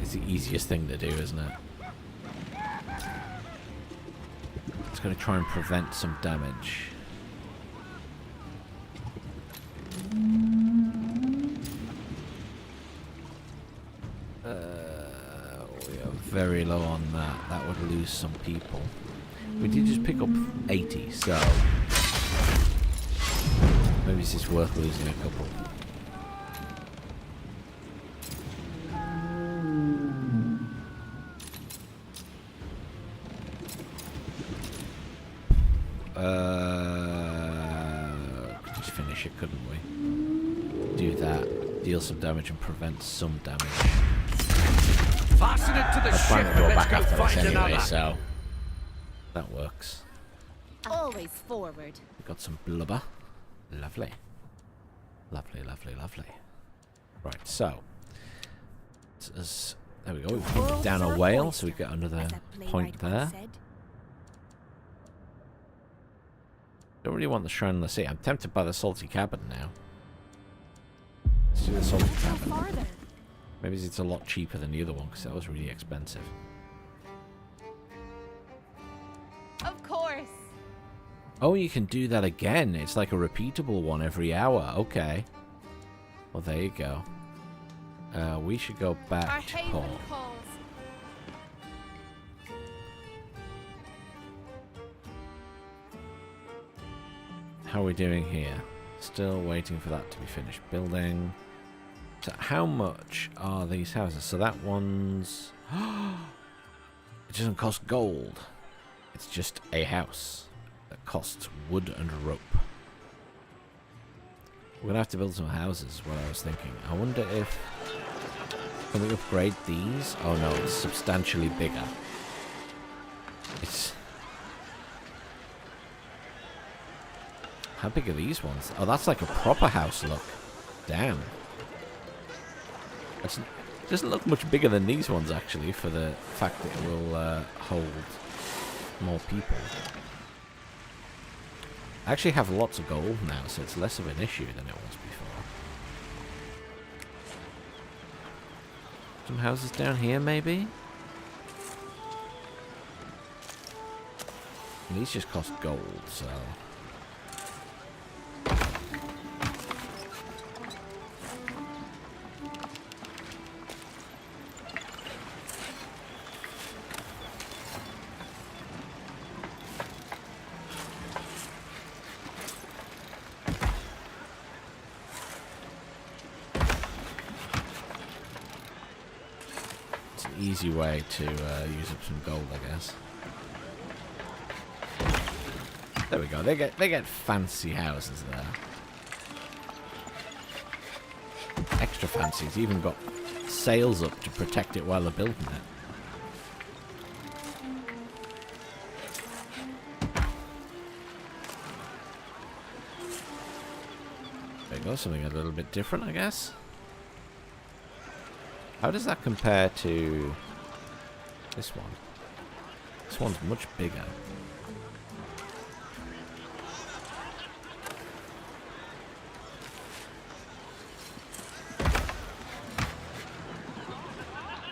It's the easiest thing to do, isn't it? It's going to try and prevent some damage. We are very low on that. That would lose some people. We did just pick up 80, so maybe it's just worth losing a couple. Just finish it, couldn't we? Do that, deal some damage and prevent some damage. Fasten it to the I was ship planning to and go let's back go after this find anyway, another. so that works. Always forward. We got some blubber. Lovely. Lovely, lovely, lovely. Right, so there we go. We've taken down a whale, so we get another point there. Don't really want the Shrine of the Sea. I'm tempted by the Salty Cabin now. Let's do the Salty Cabin. Farther. Maybe it's a lot cheaper than the other one because that was really expensive. Of course. Oh, you can do that again. It's like a repeatable one every hour. Okay. Well, there you go. We should go Our back to haven port. calls. How are we doing here? Still waiting for that to be finished building. So how much are these houses? So that one's... It doesn't cost gold. It's just a house that costs wood and rope. We're going to have to build some houses, is what I was thinking. I wonder if... Can we upgrade these? Oh no, it's substantially bigger. It's... How big are these ones? Oh, that's like a proper house look. Damn. It doesn't look much bigger than these ones, actually, for the fact that it will hold more people. I actually have lots of gold now, so it's less of an issue than it was before. Some houses down here, maybe? And these just cost gold, so... Easy way to use up some gold, I guess. There we go. They get fancy houses there. Extra fancy. It's even got sails up to protect it while they're building it. There you go. Something a little bit different, I guess. How does that compare to this one? This one's much bigger.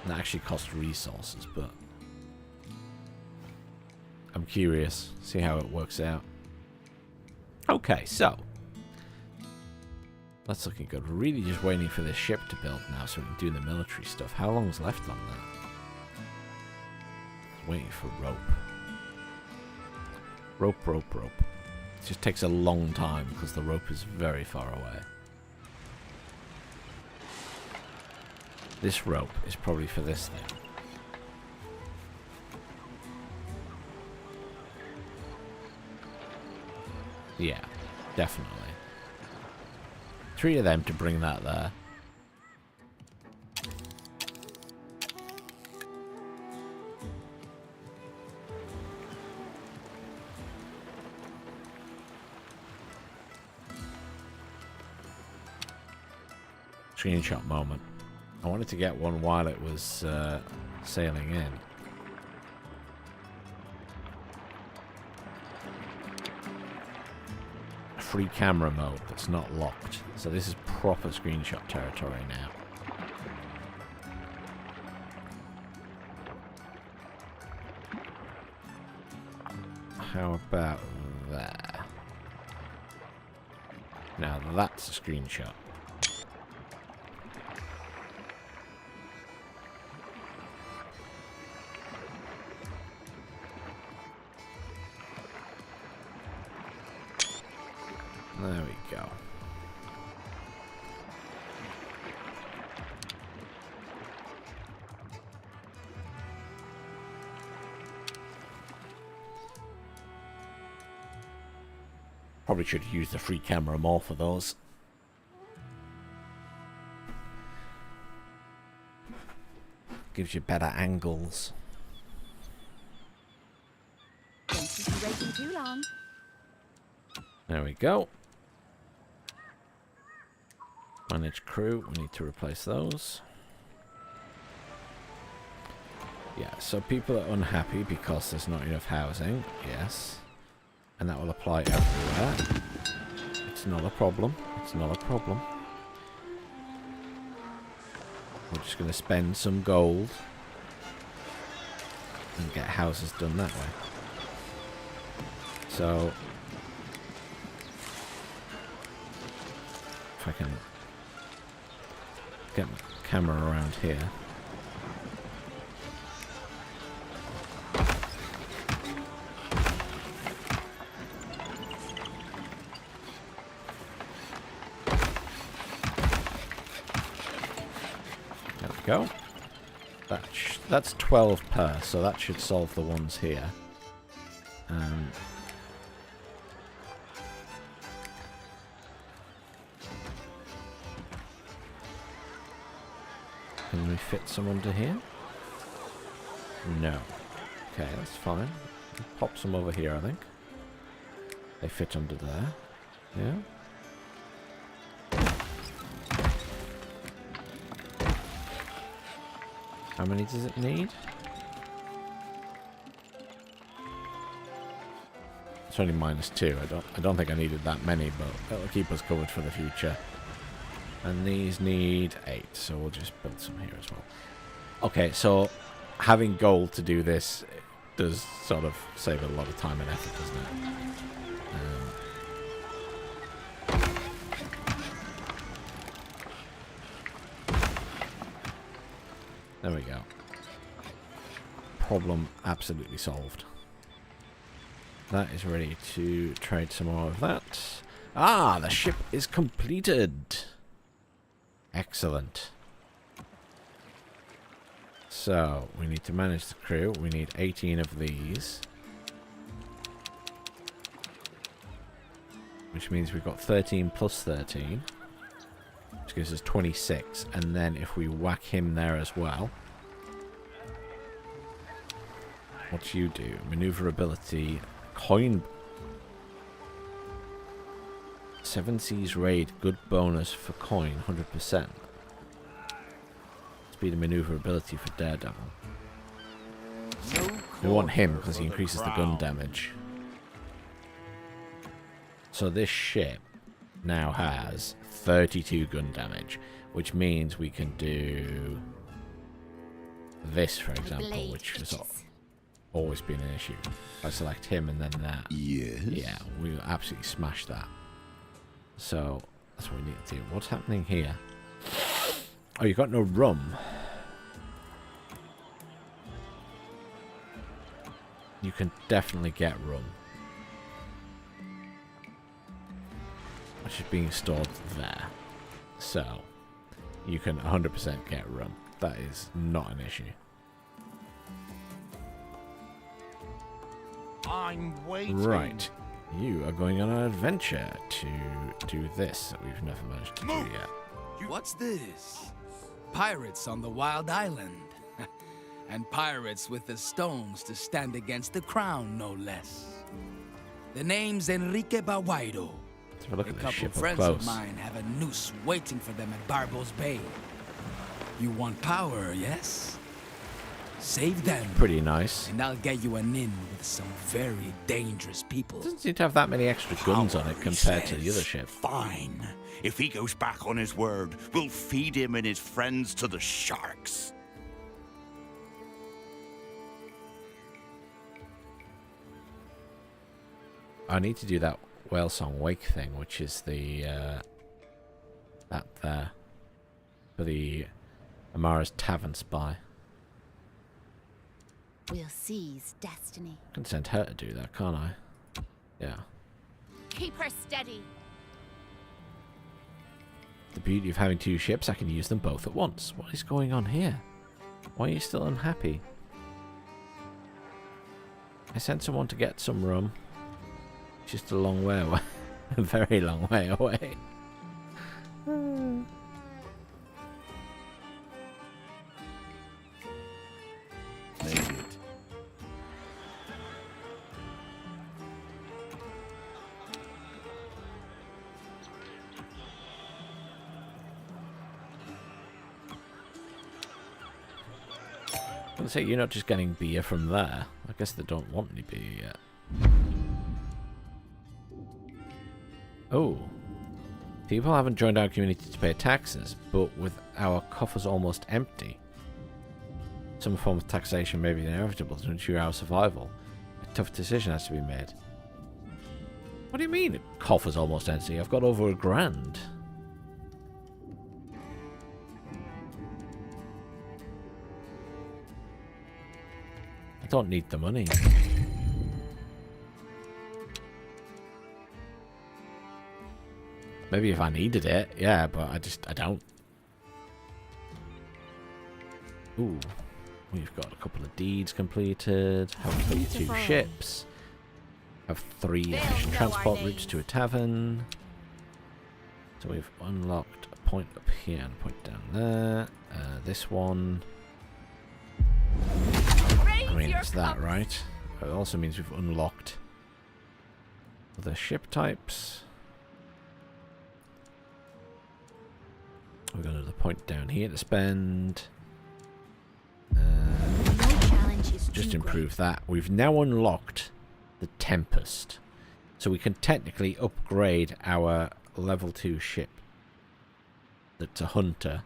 That actually costs resources, but I'm curious. See how it works out. Okay, so that's looking good. We're really just waiting for this ship to build now so we can do the military stuff. How long's left on that? Waiting for rope. Rope. It just takes a long time because the rope is very far away. This rope is probably for this thing. Yeah, definitely. 3 of them to bring that there. Screenshot moment. I wanted to get one while it was sailing in. Free camera mode that's not locked. So this is proper screenshot territory now. How about there? Now that's a screenshot. There we go. Probably should use the free camera more for those. Gives you better angles. Don't keep you waiting too long. There we go. Manage crew, we need to replace those. Yeah, so people are unhappy because there's not enough housing, yes. And that will apply everywhere. It's not a problem, it's not a problem. We're just going to spend some gold and get houses done that way. So, if I can get my camera around here. go. That's 12 per, so that should solve the ones here. Can we fit some under here? No. Okay, that's fine. Pop some over here, I think. They fit under there. Yeah. How many does it need? It's only -2. I don't think I needed that many, but that'll keep us covered for the future. And these need 8, so we'll just build some here as well. Okay, so having gold to do this does sort of save a lot of time and effort, doesn't it? There we go. Problem absolutely solved. That is ready to trade some more of that. Ah, the ship is completed. Excellent. So, we need to manage the crew. We need 18 of these. Which means we've got 13 plus 13. Which gives us 26. And then if we whack him there as well. What do you do? Maneuverability. Coin. 7 Seas raid. Good bonus for coin. 100%. Speed and maneuverability for Daredevil. We want him because he increases the gun damage. So this ship now has 32 gun damage, which means we can do this, for example, which has always been an issue. I select him and then that. Yes. Yeah, we absolutely smash that. So that's what we need to do. What's happening here? Oh, you got no rum. You can definitely get rum. Which is being stored there. So, you can 100% get rum. That is not an issue. I'm waiting. Right. You are going on an adventure to do this that we've never managed to do yet. What's this? Pirates on the wild island. And pirates with the stones to stand against the crown, no less. The name's Enrique Baguaido. Let's have a look at this ship up friends close. of mine have a noose waiting for them at Barbo's Bay. You want power, yes? Save them. Pretty nice. And I'll get you an in with some very dangerous people. Doesn't seem to have that many extra guns on it compared to the other ship. Fine. If he goes back on his word, we'll feed him and his friends to the sharks. I need to do that Whale Song Wake thing, which is the that there for the Amara's Tavern Spy. We'll seize destiny. I can send her to do that, can't I? Yeah. Keep her steady. The beauty of having 2 ships, I can use them both at once. What is going on here? Why are you still unhappy? I sent someone to get some rum. Just a long way away. A very long way away. Made it. I was gonna say, you're not just getting beer from there. I guess they don't want any beer yet. Oh. People haven't joined our community to pay taxes, but with our coffers almost empty. Some form of taxation may be inevitable to ensure our survival. A tough decision has to be made. What do you mean, coffers almost empty? I've got over $1,000. I don't need the money. Maybe if I needed it, yeah, but I don't. Ooh, we've got a couple of deeds completed. Have 32 ships. Have 3 efficient transport routes to a tavern. So we've unlocked a point up here and a point down there. This one. I mean, it's that, right? It also means we've unlocked other ship types. We've got another point down here to spend. Just improve that. We've now unlocked the Tempest. So we can technically upgrade our level 2 ship that's a Hunter,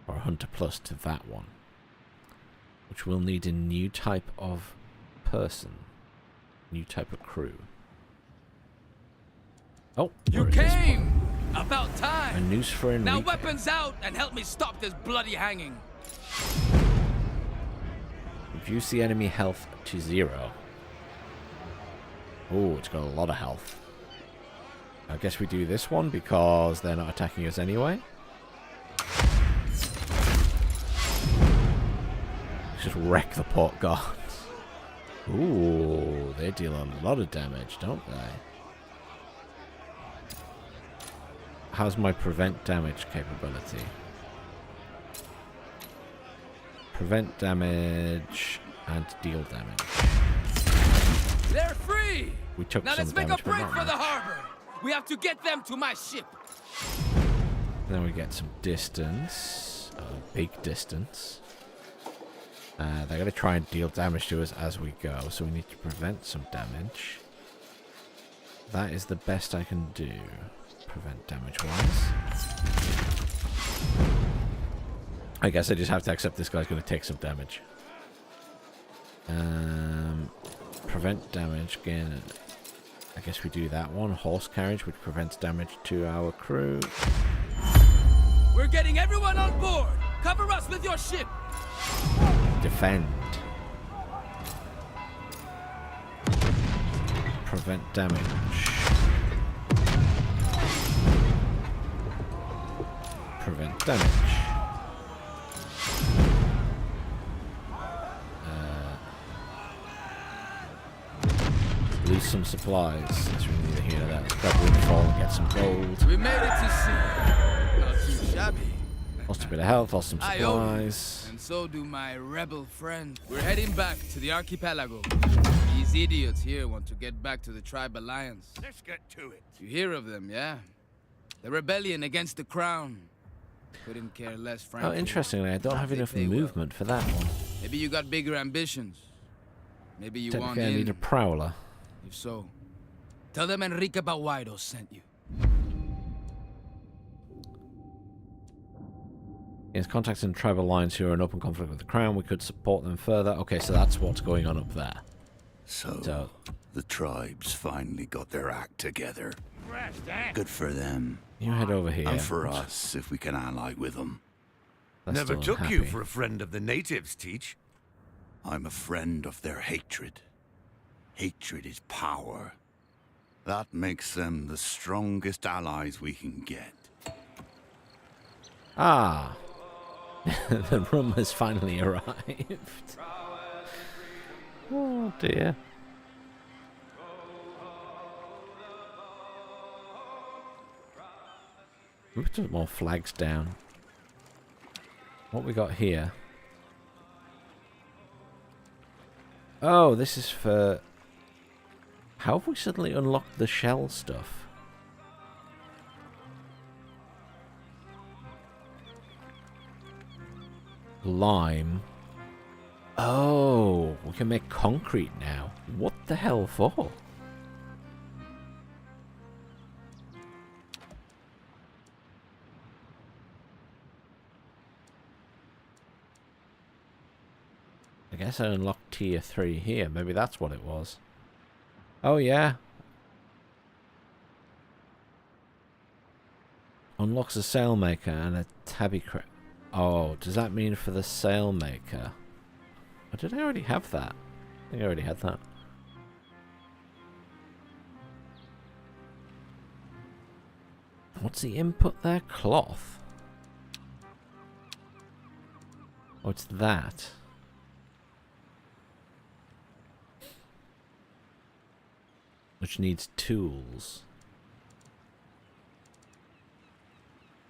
or a Hunter Plus, to that one. Which will need a new type of person. New type of crew. Oh, You came! About time! A noose for Enrique. Now weapons out and help me stop this bloody hanging. Reduce the enemy health to 0. Oh, it's got a lot of health. I guess we do this one because they're not attacking us anyway. Just wreck the port guards. Ooh, they deal a lot of damage, don't they? How's my prevent damage capability? Prevent damage and deal damage. They're free! We took now some let's make damage, a but break not for the much. harbor. We have to get them to my ship. Then we get some distance. Big distance. They're going to try and deal damage to us as we go, so we need to prevent some damage. That is the best I can do. Prevent damage-wise. I guess I just have to accept this guy's going to take some damage. Prevent damage again. I guess we do that one. Horse carriage, which prevents damage to our crew. We're getting everyone on board. Cover us with your ship. Defend. Prevent damage. Prevent damage. Lose some supplies. That's really neither here nor there. Let's grab Windfall and get some gold. We made it to sea. Not too shabby. Lost a bit of health, lost some I owe you, supplies. and so do my rebel friends. We're heading back to the archipelago. These idiots here want to get back to the Tribe Alliance. Let's get to it. You hear of them, yeah? The rebellion against the crown. Couldn't care less, frankly. Oh, interestingly, I don't have enough movement for that one. Maybe you got bigger ambitions. Maybe you want Technically, I need a in. prowler. If so, tell them Enrique Baguaido sent you. Yes, contacts in tribal lines who are in open conflict with the crown. We could support them further. Okay, so that's what's going on up there. So, the tribes finally got their act together. Good for them. You head over here. And for us, if we can ally with them. They're Never still took you unhappy. for a friend of the natives, Teach. I'm a friend of their hatred. Hatred is power. That makes them the strongest allies we can get. Ah. The rum has finally arrived. Oh dear. We put some more flags down. What we got here? Oh, this is for... How have we suddenly unlocked the shell stuff? Lime. Oh, we can make concrete now. What the hell for? I guess I unlocked tier 3 here. Maybe that's what it was. Oh, yeah. Unlocks a sailmaker and a tabby crate. Oh, does that mean for the sailmaker? Or did I already have that? I think I already had that. What's the input there? Cloth. Oh, it's that. Which needs tools.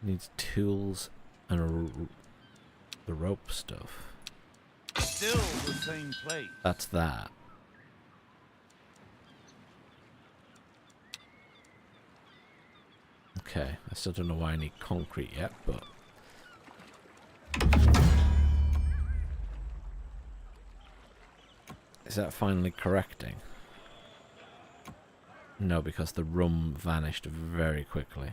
Needs tools and the rope stuff. Still the same place. That's that. Okay, I still don't know why I need concrete yet, but... Is that finally correcting? No, because the rum vanished very quickly.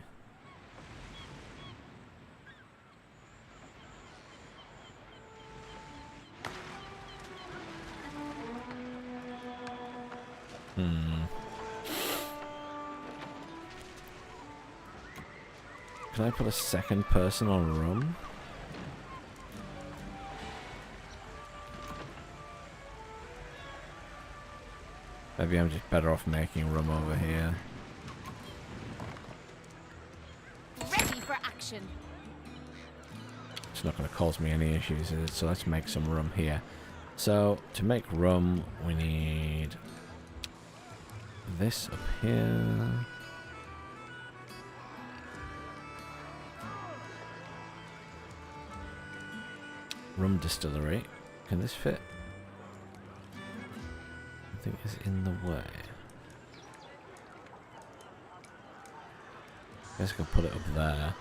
Can I put a second person on rum? Maybe I'm just better off making rum over here. Ready for action. It's not going to cause me any issues, is it? So let's make some rum here. So, to make rum, we need this up here. Rum distillery. Can this fit? I think it's in the way. I guess I can put it up there.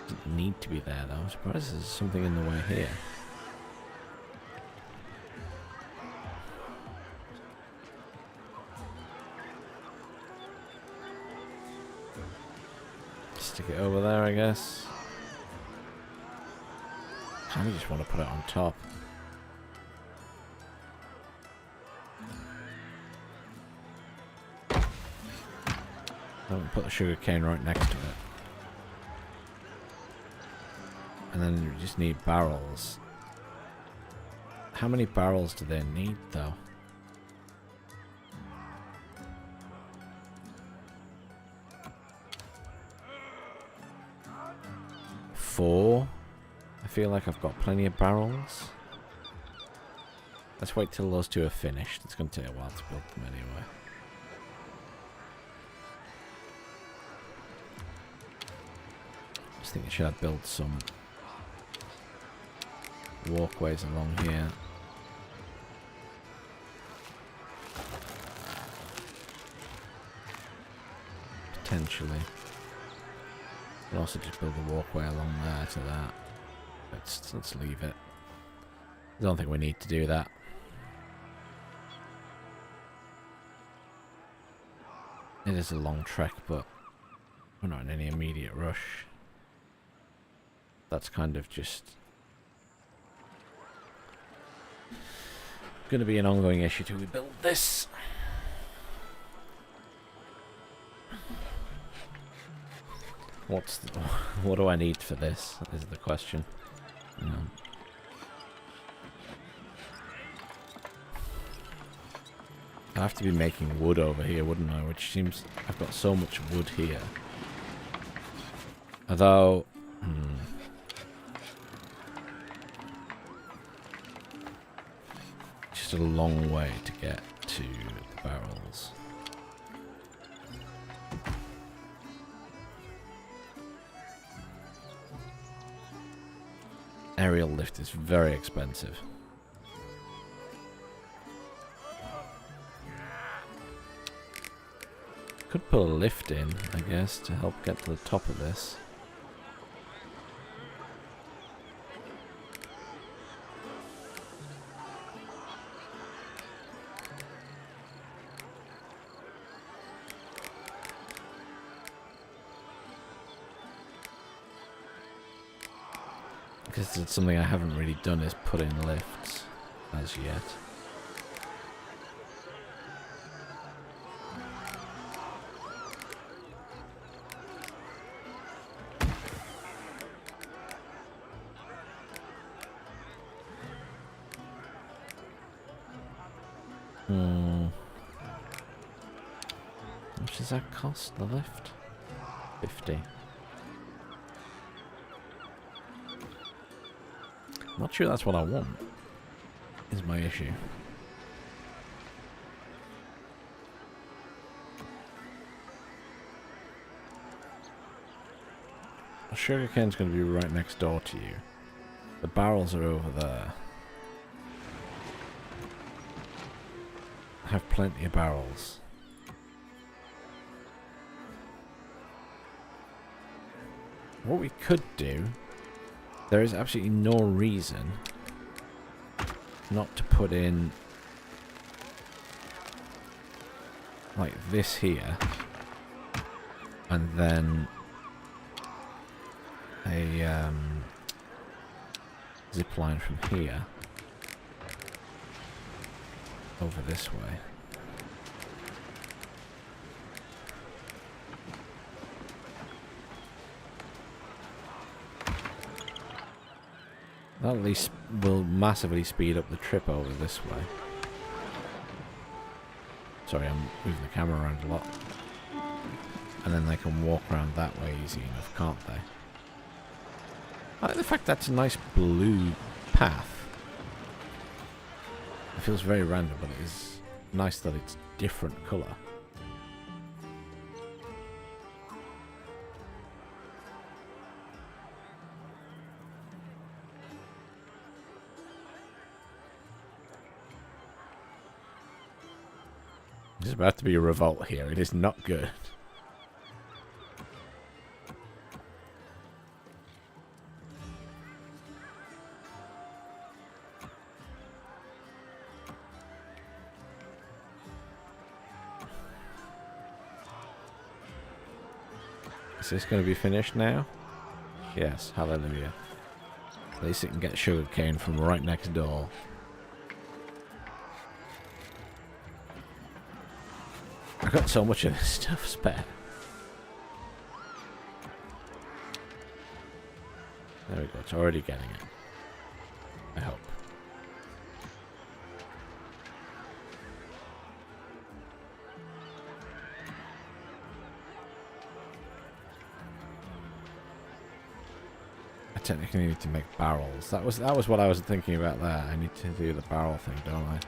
Doesn't need to be there though. I'm surprised there's something in the way here. Stick it over there, I guess. I kind of just want to put it on top. Put the sugar cane right next to it. And then you just need barrels. How many barrels do they need though? 4. I feel like I've got plenty of barrels. Let's wait till those 2 are finished. It's going to take a while to build them anyway. I just think I should build some walkways along here. Potentially. I'll also just build a walkway along there to that. Let's leave it. I don't think we need to do that. It is a long trek, but we're not in any immediate rush. That's kind of just going to be an ongoing issue till we build this. What do I need for this? Is the question. I have to be making wood over here, wouldn't I? Which seems I've got so much wood here. Although, just a long way to get to the barrels. Aerial lift is very expensive. Could put a lift in, I guess, to help get to the top of this. Because it's something I haven't really done is put in lifts as yet. How much does that cost, the lift? 50. Not sure that's what I want, is my issue. The sugarcane's going to be right next door to you. The barrels are over there. I have plenty of barrels. What we could do, there is absolutely no reason not to put in like this here and then a zip line from here over this way. That at least will massively speed up the trip over this way. Sorry, I'm moving the camera around a lot. And then they can walk around that way easy enough, can't they? I like the fact that's a nice blue path. It feels very random, but it is nice that it's different colour. There's about to be a revolt here. It is not good. Is this going to be finished now? Yes, hallelujah. At least it can get sugarcane from right next door. I've got so much of this stuff spare. There we go, it's already getting it. I hope. I technically need to make barrels. That was what I was thinking about there. I need to do the barrel thing, don't I?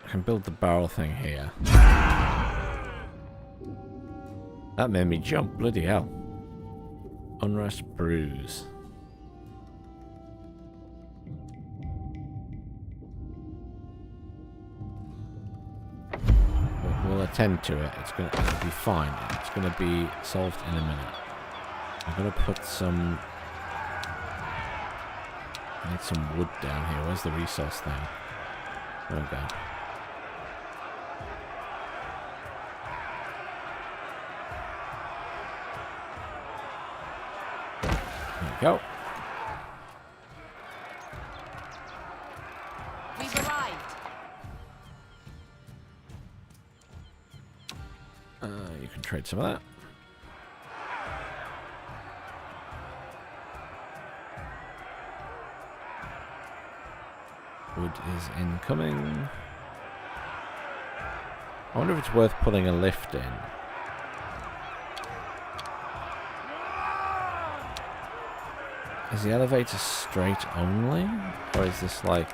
I can build the barrel thing here. That made me jump, bloody hell. Unrest bruise. We'll attend to it. It'll be fine. It's gonna be solved in a minute. I'm gonna put some... I need some wood down here. Where's the resource thing? There we go. Go. We've arrived. You can trade some of that. Wood is incoming. I wonder if it's worth putting a lift in. Is the elevator straight only? Or is this like...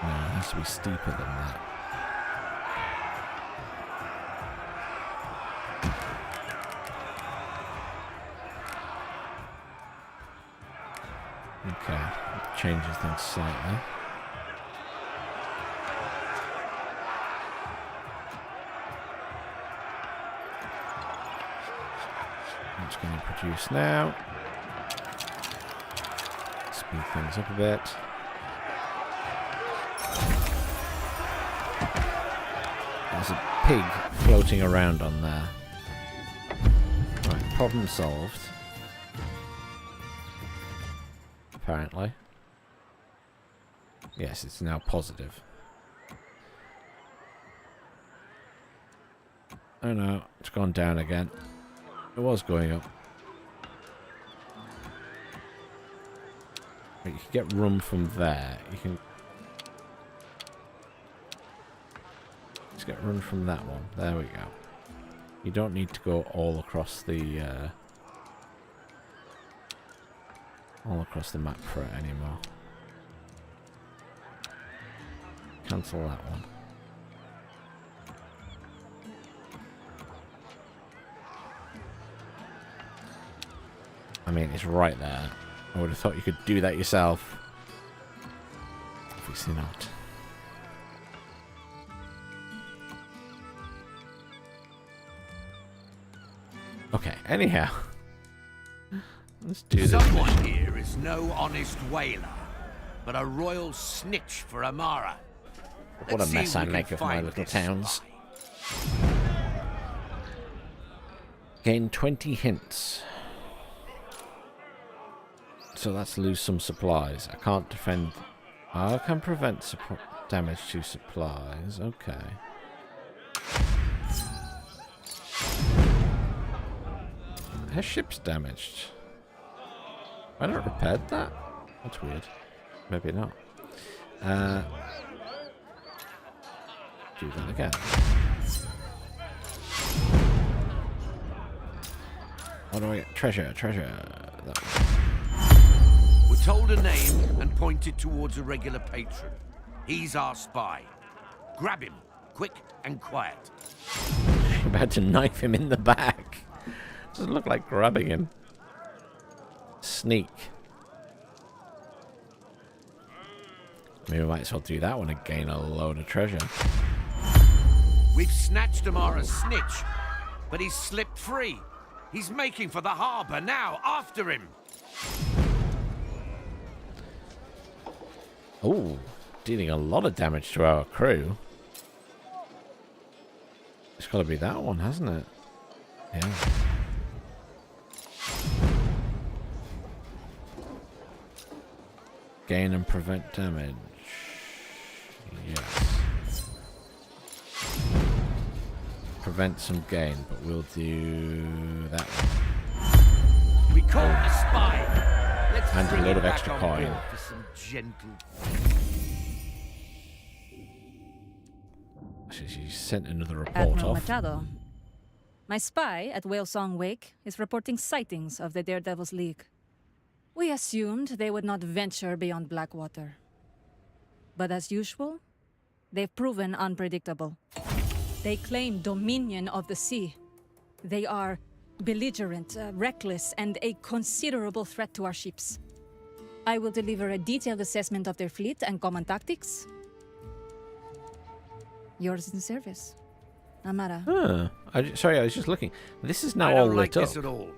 No, it has to be steeper than that. Okay, that changes things slightly. It's going to produce now. Speed things up a bit. There's a pig floating around on there. Right, problem solved. Apparently. Yes, it's now positive. Oh no, it's gone down again. It was going up. But you can get room from there. You can... Let's get room from that one. There we go. You don't need to go all across the map for it anymore. Cancel that one. I mean, it's right there. I would have thought you could do that yourself. Obviously not. Okay, anyhow. Let's do this. Someone here is no honest whaler, but a royal snitch for Amara. What a Let's mess see if I we make can of my find little this towns. spy. Gain 20 hints. So that's lose some supplies. I can't defend. I can prevent damage to supplies. Okay. Her ship's damaged. I not repaired that? That's weird. Maybe not. Do that again. What do I get? Treasure, treasure. That one. We're told a name and pointed towards a regular patron. He's our spy. Grab him, quick and quiet. I'm about to knife him in the back. Doesn't look like grabbing him. Sneak. Maybe we might as well do that one and gain a load of treasure. We've snatched Amara's snitch, but he's slipped free. He's making for the harbor now. After him. Oh, dealing a lot of damage to our crew. It's got to be that one, hasn't it? Yeah. Gain and prevent damage. Yes. Prevent some gain, but we'll do that one. We caught a spy. Let's And a bring load him of back extra on coin. board for some gentle. She sent another report Admiral off. Machado. My spy at Whalesong Wake is reporting sightings of the Daredevil's League. We assumed they would not venture beyond Blackwater. But as usual, they've proven unpredictable. They claim dominion of the sea. They are belligerent, reckless, and a considerable threat to our ships. I will deliver a detailed assessment of their fleet and common tactics. Yours in service, Amara. Huh. Sorry, I was just looking. This is now I all don't like lit up. this at all.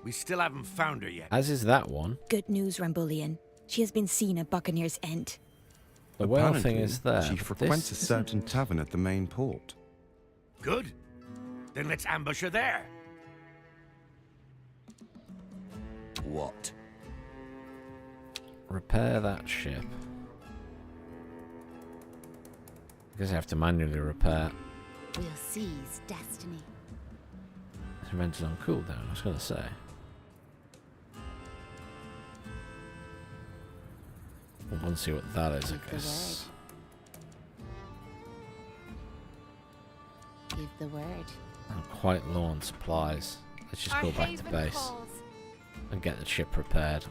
We still haven't found her yet. As is that one. Good news, Rambulian. She has been seen at Buccaneer's End. The whale thing Apparently, is there. She but frequents a this certain tavern at the main port. Good. Then let's ambush her there. What? Repair that ship. I guess I have to manually repair. We'll seize destiny. This event is on cooldown, I was going to say. We'll go and see what that is, I Give the guess. Give the word. I'm quite low on supplies. Let's just go back to base and get the ship repaired.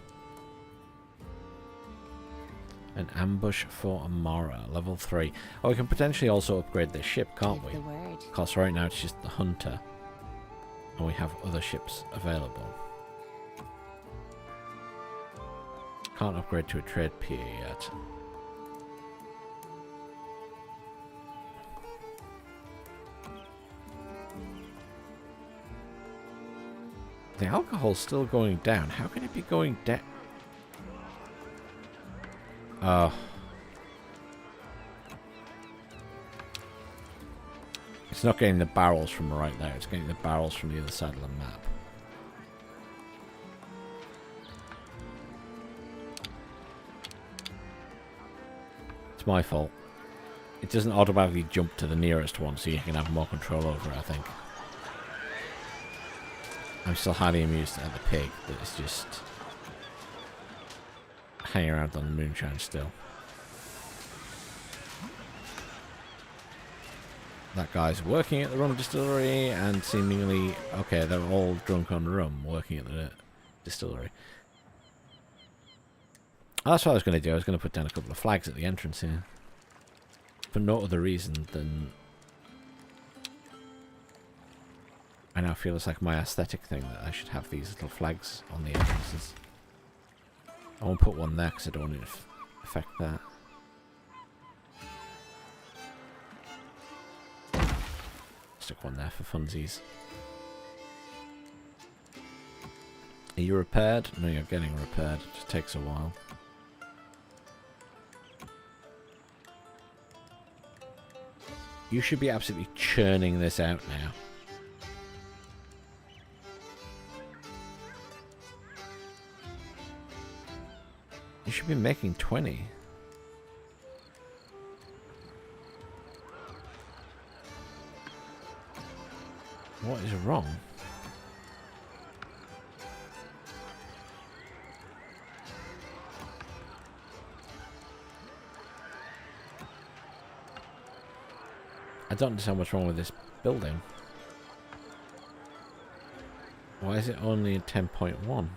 An ambush for Amara, level 3. Oh, we can potentially also upgrade this ship, can't Give we? the word. Because right now it's just the Hunter. And we have other ships available. Can't upgrade to a trade PA yet. The alcohol's still going down. How can it be going down? Oh. It's not getting the barrels from right there. It's getting the barrels from the other side of the map. It's my fault. It doesn't automatically jump to the nearest one, so you can have more control over it, I think. I'm still highly amused at the pig that is just hanging around on the moonshine still. that guy's working at the rum distillery, and seemingly, okay, they're all drunk on rum working at the distillery. Oh, that's what I was going to do. I was going to put down a couple of flags at the entrance here. For no other reason than... I now feel it's like my aesthetic thing that I should have these little flags on the entrances. I won't put one there because I don't want it to affect that. Stick one there for funsies. Are you repaired? No, you're getting repaired. It just takes a while. You should be absolutely churning this out now. You should be making 20. What is wrong? I don't understand what's wrong with this building. Why is it only a 10.1?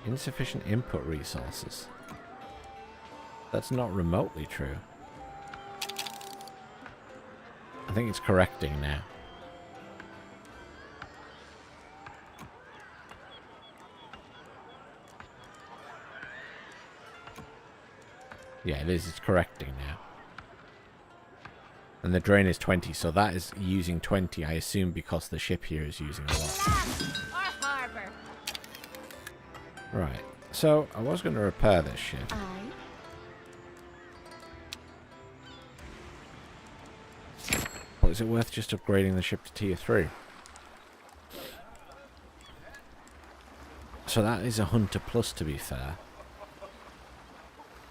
Insufficient input resources. That's not remotely true. I think it's correcting now. Yeah, it is. It's correcting now. And the drain is 20, so that is using 20, I assume, because the ship here is using a lot. Our harbor. Right. So, I was going to repair this ship. But is it worth just upgrading the ship to tier 3? So that is a Hunter Plus, to be fair.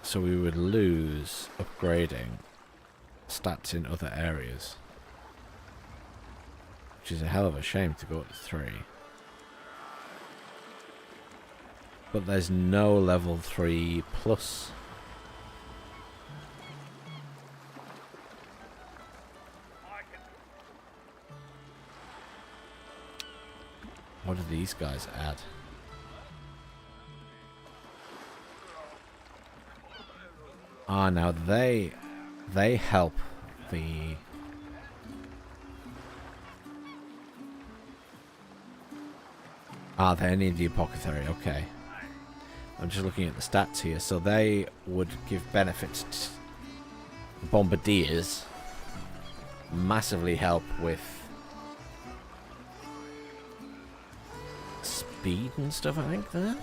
So we would lose upgrading stats in other areas. Which is a hell of a shame to go up to 3. But there's no level 3 plus. What do these guys add? Ah, now they help the... Ah, they need the apothecary, okay. I'm just looking at the stats here. So they would give benefits to bombardiers. Massively help with speed and stuff, I think, there.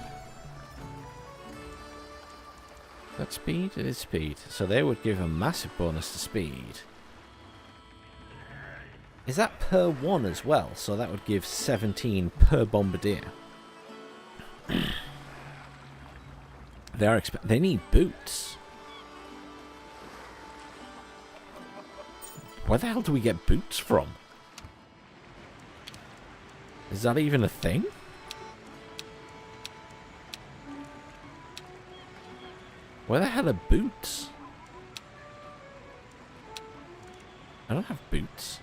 That speed? It is speed. So they would give a massive bonus to speed. Is that per one as well? So that would give 17 per bombardier. They need boots. Where the hell do we get boots from? Is that even a thing? Where the hell are boots? I don't have boots.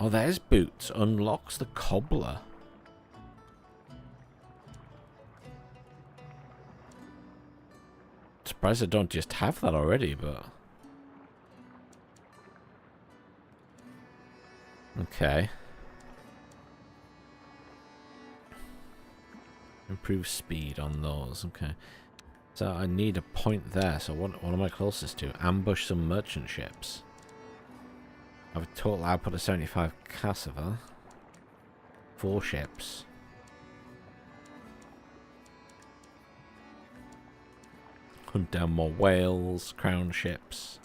Oh, there's boots. Unlocks the cobbler. Surprised I don't just have that already, but... Okay. Improve speed on those, okay. So I need a point there, so what am I closest to? Ambush some merchant ships. I have a total output of 75 cassava. 4 ships. Hunt down more whales, crown ships.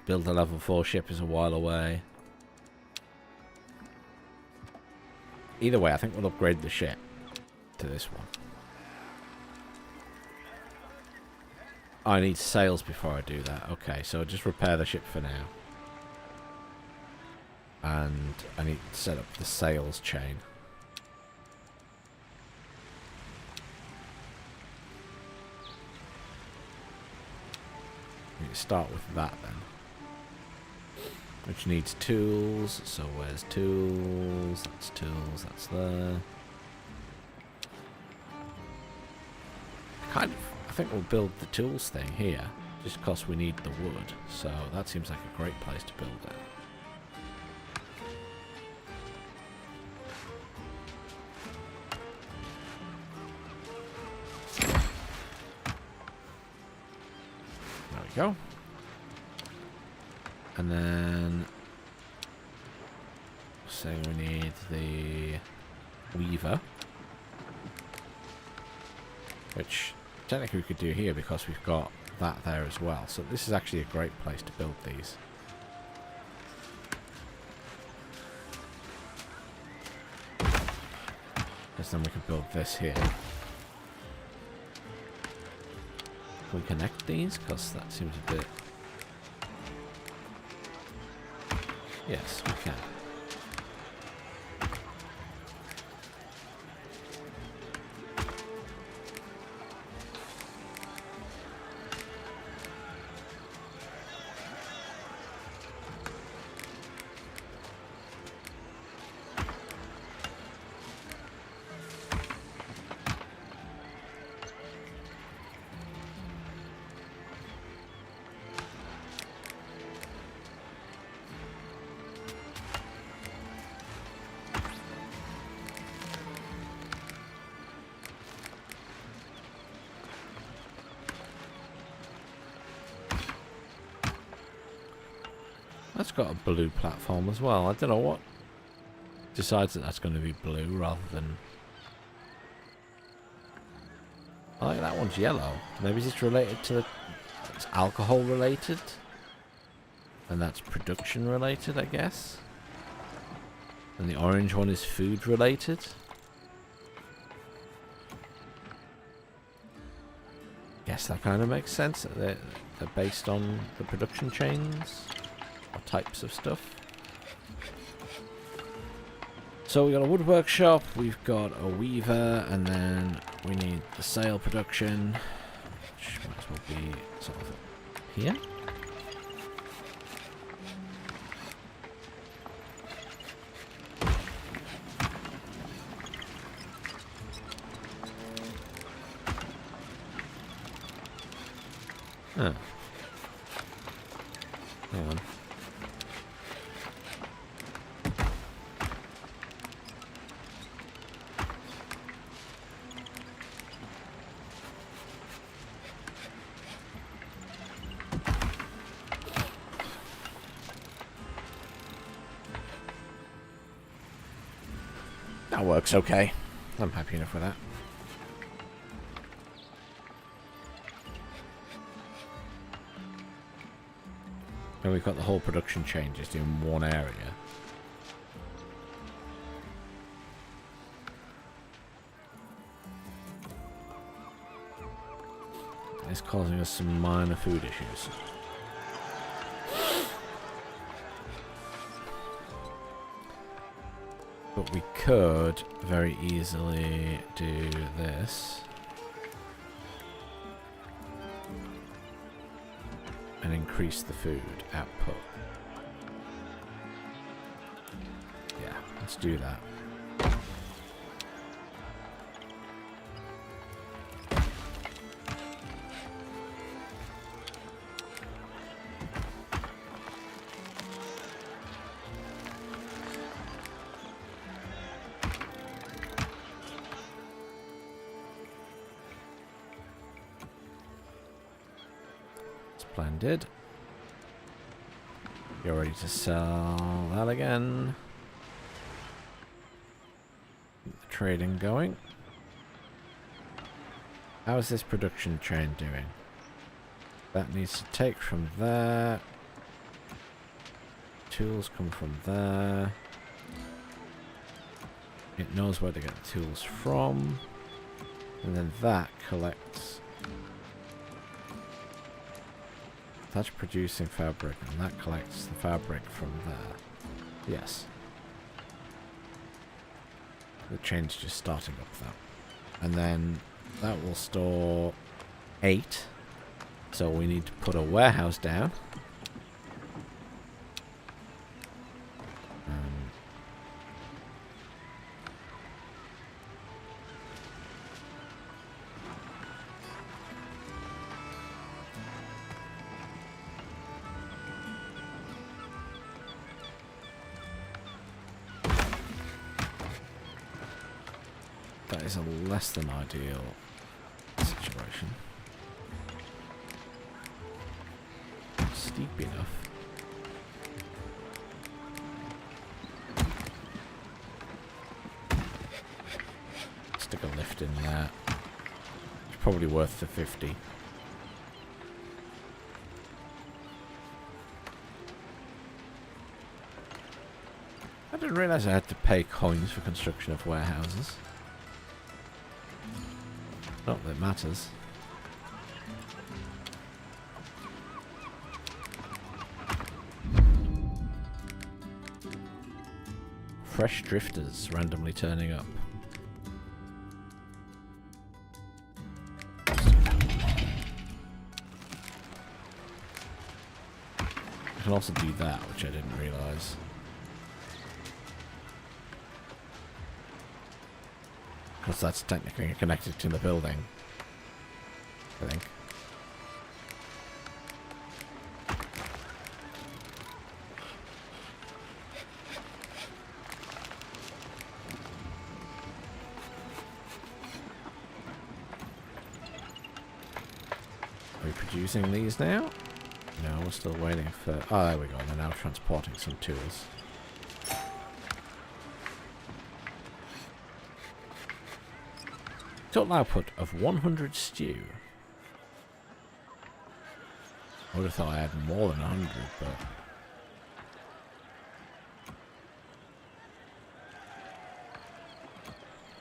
Build a level 4 ship is a while away. Either way, I think we'll upgrade the ship to this one. I need sails before I do that. Okay, so just repair the ship for now. And I need to set up the sails chain. need to start with that then. Which needs tools, so where's tools? That's there. I think we'll build the tools thing here, just because we need the wood, so that seems like a great place to build it. There we go. And then, say we need the weaver, which technically we could do here because we've got that there as well. So this is actually a great place to build these. Because then we can build this here. Can we connect these? Because that seems a bit... Yes, we can. That's got a blue platform as well. I don't know what decides that that's going to be blue rather than... I like that one's yellow. Maybe it's related to the... It's alcohol related. And that's production related, I guess. And the orange one is food related. Guess that kind of makes sense. They're based on the production chains. Or types of stuff. So we got a wood workshop, we've got a weaver, and then we need the sail production, which might as well be sort of here. Huh. Hang on. That works okay. I'm happy enough with that. And we've got the whole production chain just in one area. It's causing us some minor food issues. But we could very easily do this. And increase the food output. Yeah, let's do that. Splendid. You're ready to sell that again. Keep the trading going. How is this production chain doing? That needs to take from there. Tools come from there. It knows where to get the tools from. And then that collects. That's producing fabric, and that collects the fabric from there. Yes. The chain's just starting up that. And then that will store 8. So we need to put a warehouse down. That is a less than ideal situation. Steep enough. Stick a lift in there. It's probably worth the 50. I didn't realise I had to pay coins for construction of warehouses. Not that it matters. Fresh drifters randomly turning up. I can also do that, which I didn't realise. Because that's technically connected to the building, I think. Are we producing these now? No, we're still waiting for... Oh, there we go. They're now transporting some tools. Total output of 100 stew. I would have thought I had more than 100, but...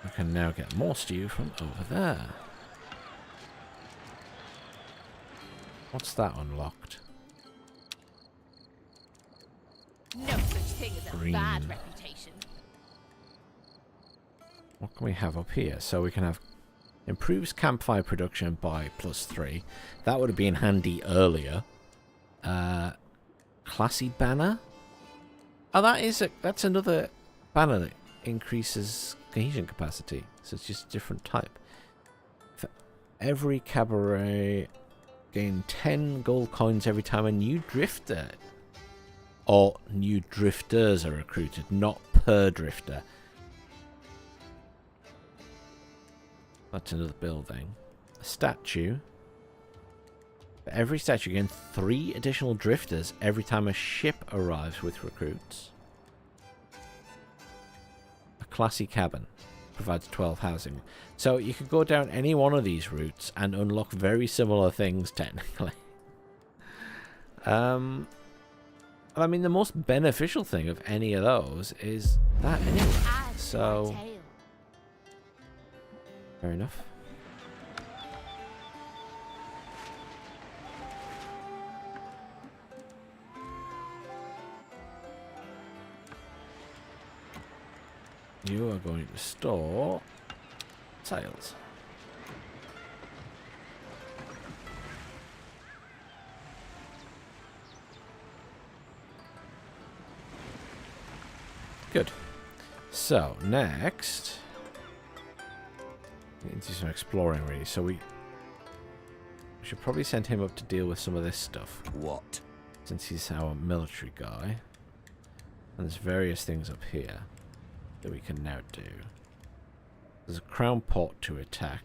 I can now get more stew from over there. What's that unlocked? No such thing as a Green. bad reputation. What can we have up here? So we can have improves campfire production by +3. That would have been handy earlier. Classy banner. Oh, that's another banner that increases cohesion capacity. So it's just a different type. For every cabaret, gain 10 gold coins every time a new drifter or new drifters are recruited, not per drifter. That's another building. A statue. For every statue, you gain 3 additional drifters every time a ship arrives with recruits. A classy cabin. Provides 12 housing. So you could go down any one of these routes and unlock very similar things, technically. I mean, the most beneficial thing of any of those is that anyway. So... fair enough. You are going to store tiles. Good. So, next... we need to do some exploring, really. So we should probably send him up to deal with some of this stuff. What? Since he's our military guy. And there's various things up here that we can now do. There's a crown port to attack.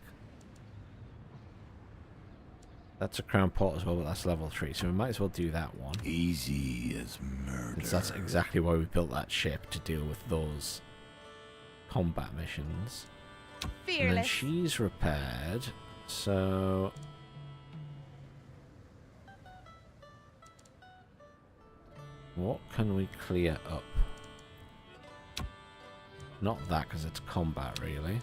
That's a crown port as well, but that's level 3. So we might as well do that one. Easy as murder. Since that's exactly why we built that ship, to deal with those combat missions. Fearless. And then she's repaired, so... what can we clear up? Not that, because it's combat, really.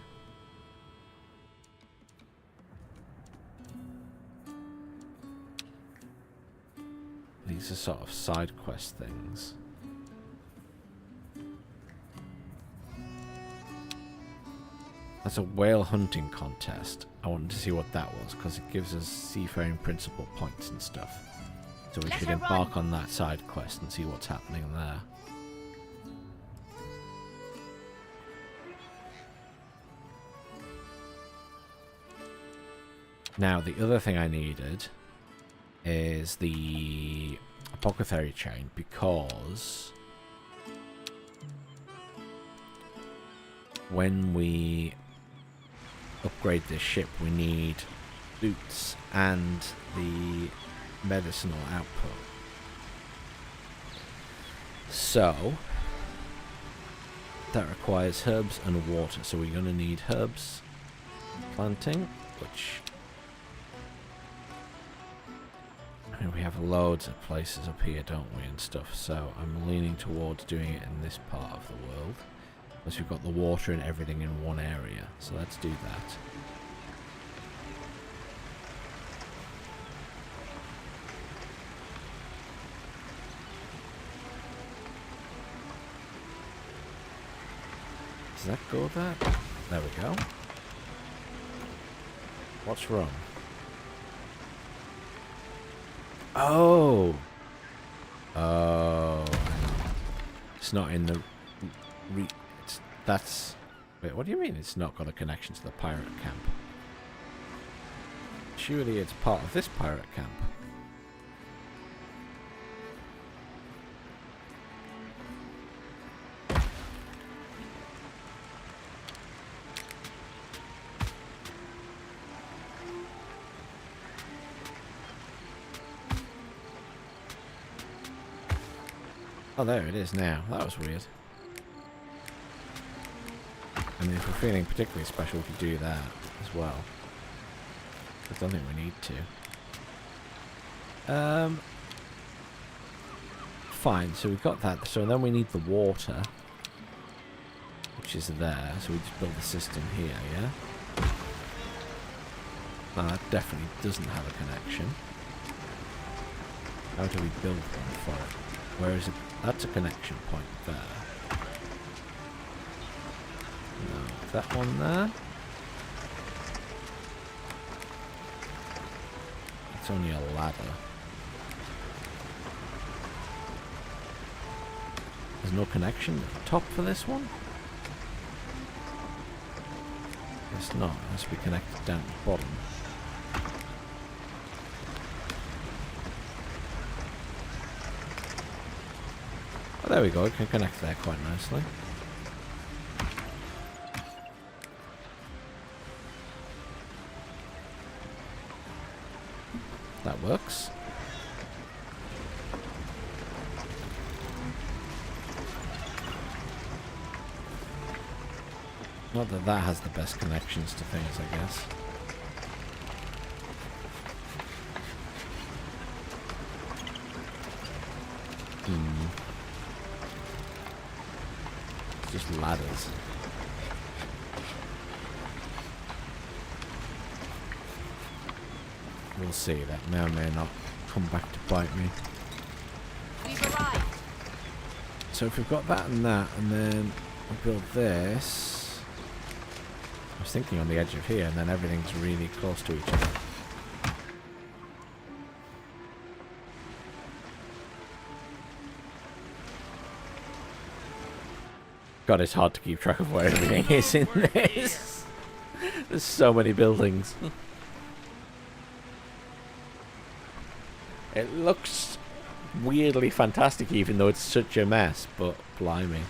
These are sort of side quest things. That's a whale hunting contest. I wanted to see what that was, because it gives us seafaring principal points and stuff. So we should embark on that side quest and see what's happening there. Now, the other thing I needed is the apothecary chain, because when we upgrade this ship, we need boots and the medicinal output. So that requires herbs and water, so we're going to need herbs planting, which we have loads of places up here, don't we, and stuff, so I'm leaning towards doing it in this part of the world, because we've got the water and everything in one area, so let's do that. Does that go there? There we go. What's wrong? Oh! Oh. It's not in the... that's... Wait, what do you mean it's not got a connection to the pirate camp? Surely it's part of this pirate camp. Oh, there it is now. That was weird. I mean, if we're feeling particularly special, we could do that as well. I don't think we need to. Fine, so we've got that. So then we need the water, which is there. So we just build the system here, yeah? No, that definitely doesn't have a connection. How do we build one for it? Where is it? That's a connection point there. No, that one there. It's only a ladder. There's no connection at the top for this one? It's not. It has to be connected down at the bottom. Oh, there we go. It can connect there quite nicely. That works. Not that that has the best connections to things, I guess. Just ladders. We'll see. That may or may not come back to bite me. We've arrived. So if we've got that and that, and then we build this. I was thinking on the edge of here, and then everything's really close to each other. God, it's hard to keep track of where everything is in this. There's so many buildings. It looks weirdly fantastic even though it's such a mess, but blimey.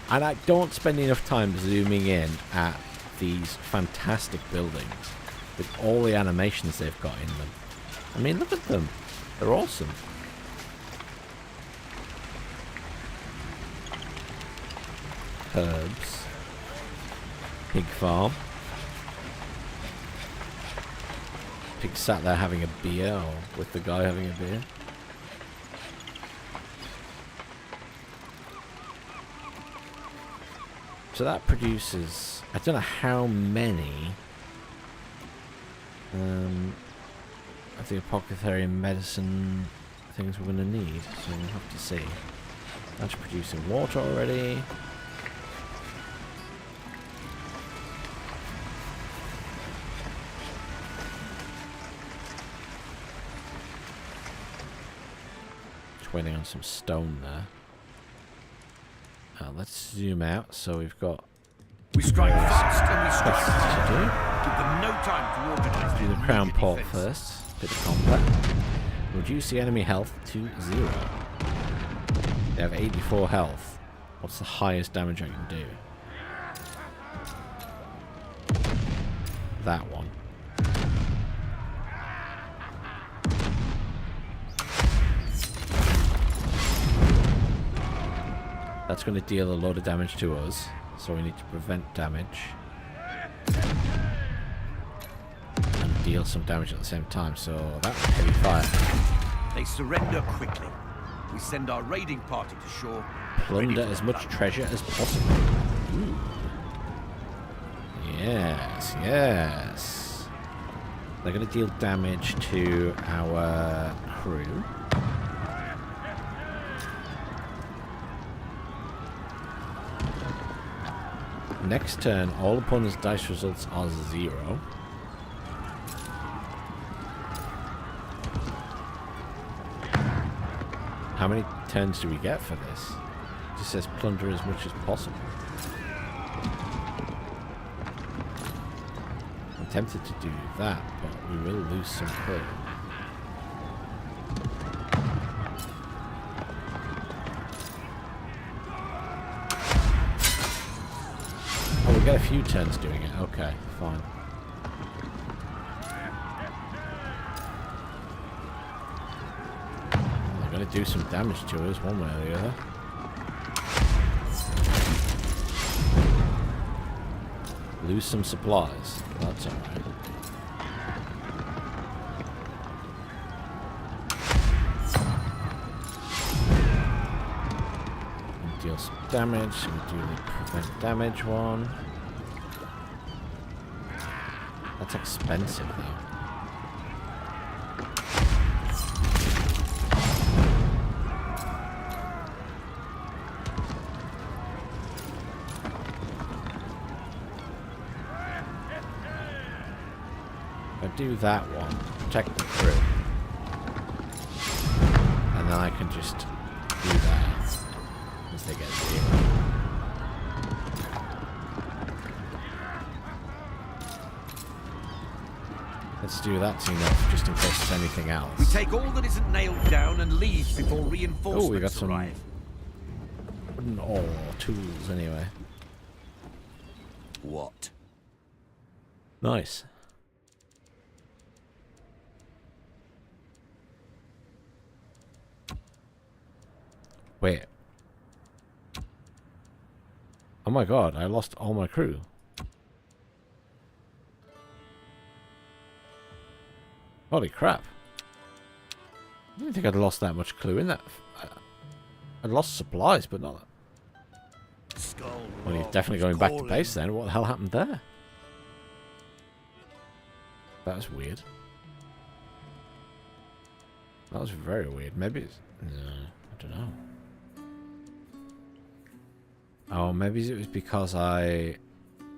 And I don't spend enough time zooming in at these fantastic buildings with all the animations they've got in them. I mean, look at them. They're awesome. Herbs. Pig farm. Pig sat there having a beer, or with the guy having a beer. So that produces, I don't know how many of the apothecary medicine things we're going to need, so we'll have to see. That's producing water already. just waiting on some stone there. Let's zoom out. So we've got We strike fast and we strike to hard. do. Give them no time to organize Do their the crown immediate port defense. first. Bit of combat. Reduce the enemy health to 0. They have 84 health. What's the highest damage I can do? That one. That's going to deal a lot of damage to us, so we need to prevent damage and deal some damage at the same time. So that's heavy fire. They surrender quickly. We send our raiding party to shore. Plunder ready for as a much plunge. treasure as possible. Ooh. Yes, yes. They're going to deal damage to our crew. Next turn, all opponents' dice results are 0. How many turns do we get for this? It just says plunder as much as possible. I'm tempted to do that, but we will lose some crew. Oh, we get a few turns doing it. Okay, fine. They're going to do some damage to us one way or the other. Lose some supplies. That's alright. Deal some damage. So we do the prevent damage one. That's expensive though. If I do that one, protect the crew, and then I can just do that as they get 0. Let's do that to enough, just in case there's anything We else. take all that isn't nailed down and leave before Oh, reinforcements we got some arrive. wooden ore tools anyway. What? Nice. Wait. Oh my god, I lost all my crew. Holy crap. I didn't think I'd lost that much clue in that. I lost supplies, but not... Well, you're definitely going back to base then. What the hell happened there? That was weird. That was very weird. Maybe it's... No, I don't know. Oh, maybe it was because I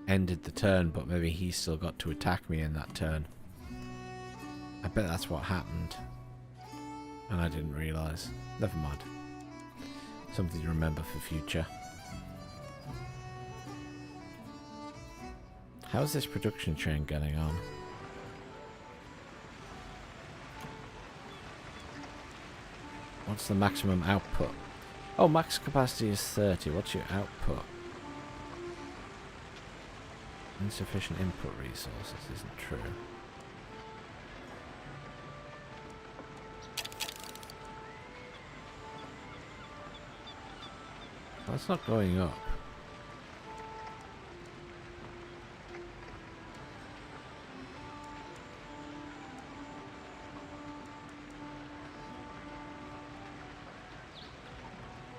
ended the turn, but maybe he still got to attack me in that turn. I bet that's what happened. And I didn't realise. Never mind. Something to remember for future. How's this production train getting on? What's the maximum output? Oh, max capacity is 30. What's your output? Insufficient input resources isn't true. That's not going up.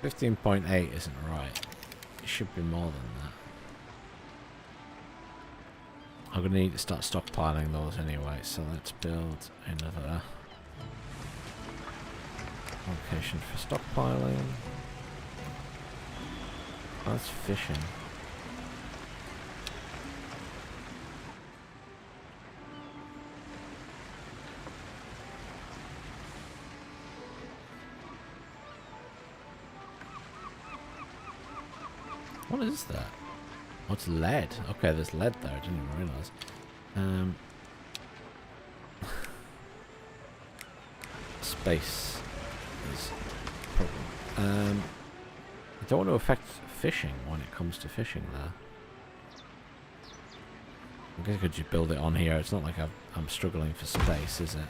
$15.8 isn't right. It should be more than that. I'm gonna need to start stockpiling those anyway, so let's build another location for stockpiling. Oh, that's fishing. What is that? Oh, it's lead. Okay, there's lead there. I didn't even realise. Space is a problem. I don't want to affect fishing when it comes to fishing there. I guess I could just build it on here. It's not like I'm struggling for space, is it?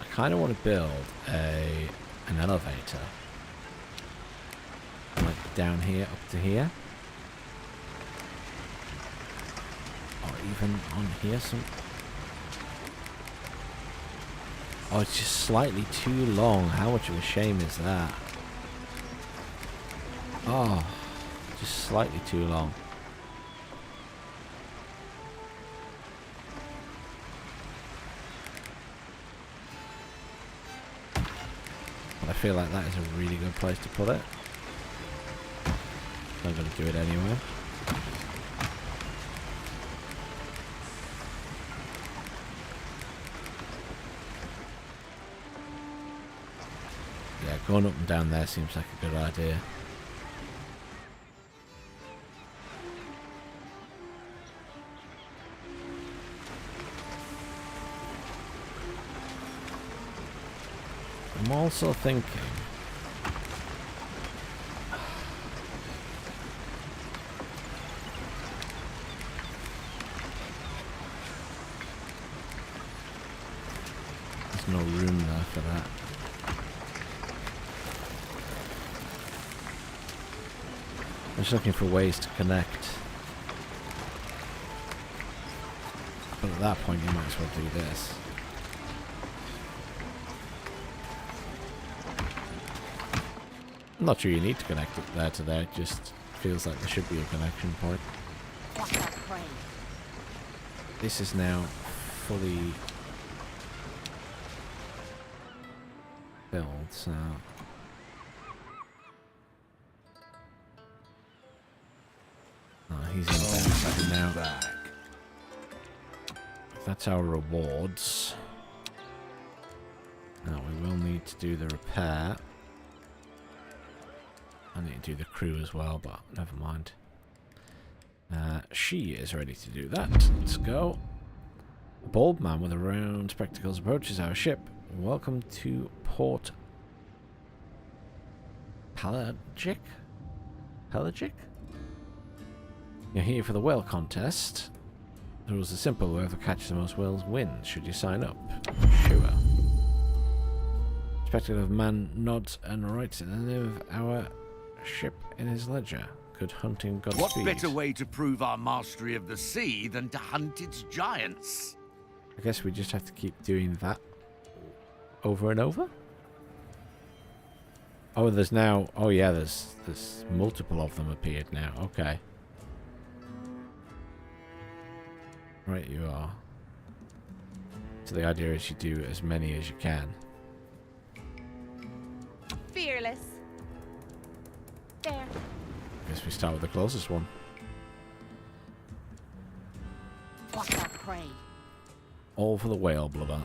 I kind of want to build an elevator. Like down here, up to here. Or even on here some... Oh, it's just slightly too long. How much of a shame is that? Oh, just slightly too long. But I feel like that is a really good place to put it. I'm going to do it anyway. Yeah, going up and down there seems like a good idea. I'm also thinking... There's no room there for that. I'm just looking for ways to connect. But at that point you might as well do this. I'm not sure you need to connect it there to there, it just feels like there should be a connection point. This is now fully built, so... He's in there now. That's our rewards. Now we will need to do the repair. I need to do the crew as well, but never mind. She is ready to do that. Let's go. A bald man with round spectacles approaches our ship. Welcome to Port Pelagic? Pelagic? You're here for the whale contest. The rules are simple. Whoever catches the most whales wins. Should you sign up? Sure. Spectacle man nods and writes in the name of our ship in his ledger. Good hunting, Godspeed. What better way to prove our mastery of the sea than to hunt its giants? I guess we just have to keep doing that over and over? Oh, there's now... Oh, yeah, there's multiple of them appeared now. Okay. Right, you are. So the idea is you do as many as you can. Fearless. There. Guess we start with the closest one. What's our prey? All for the whale blubber.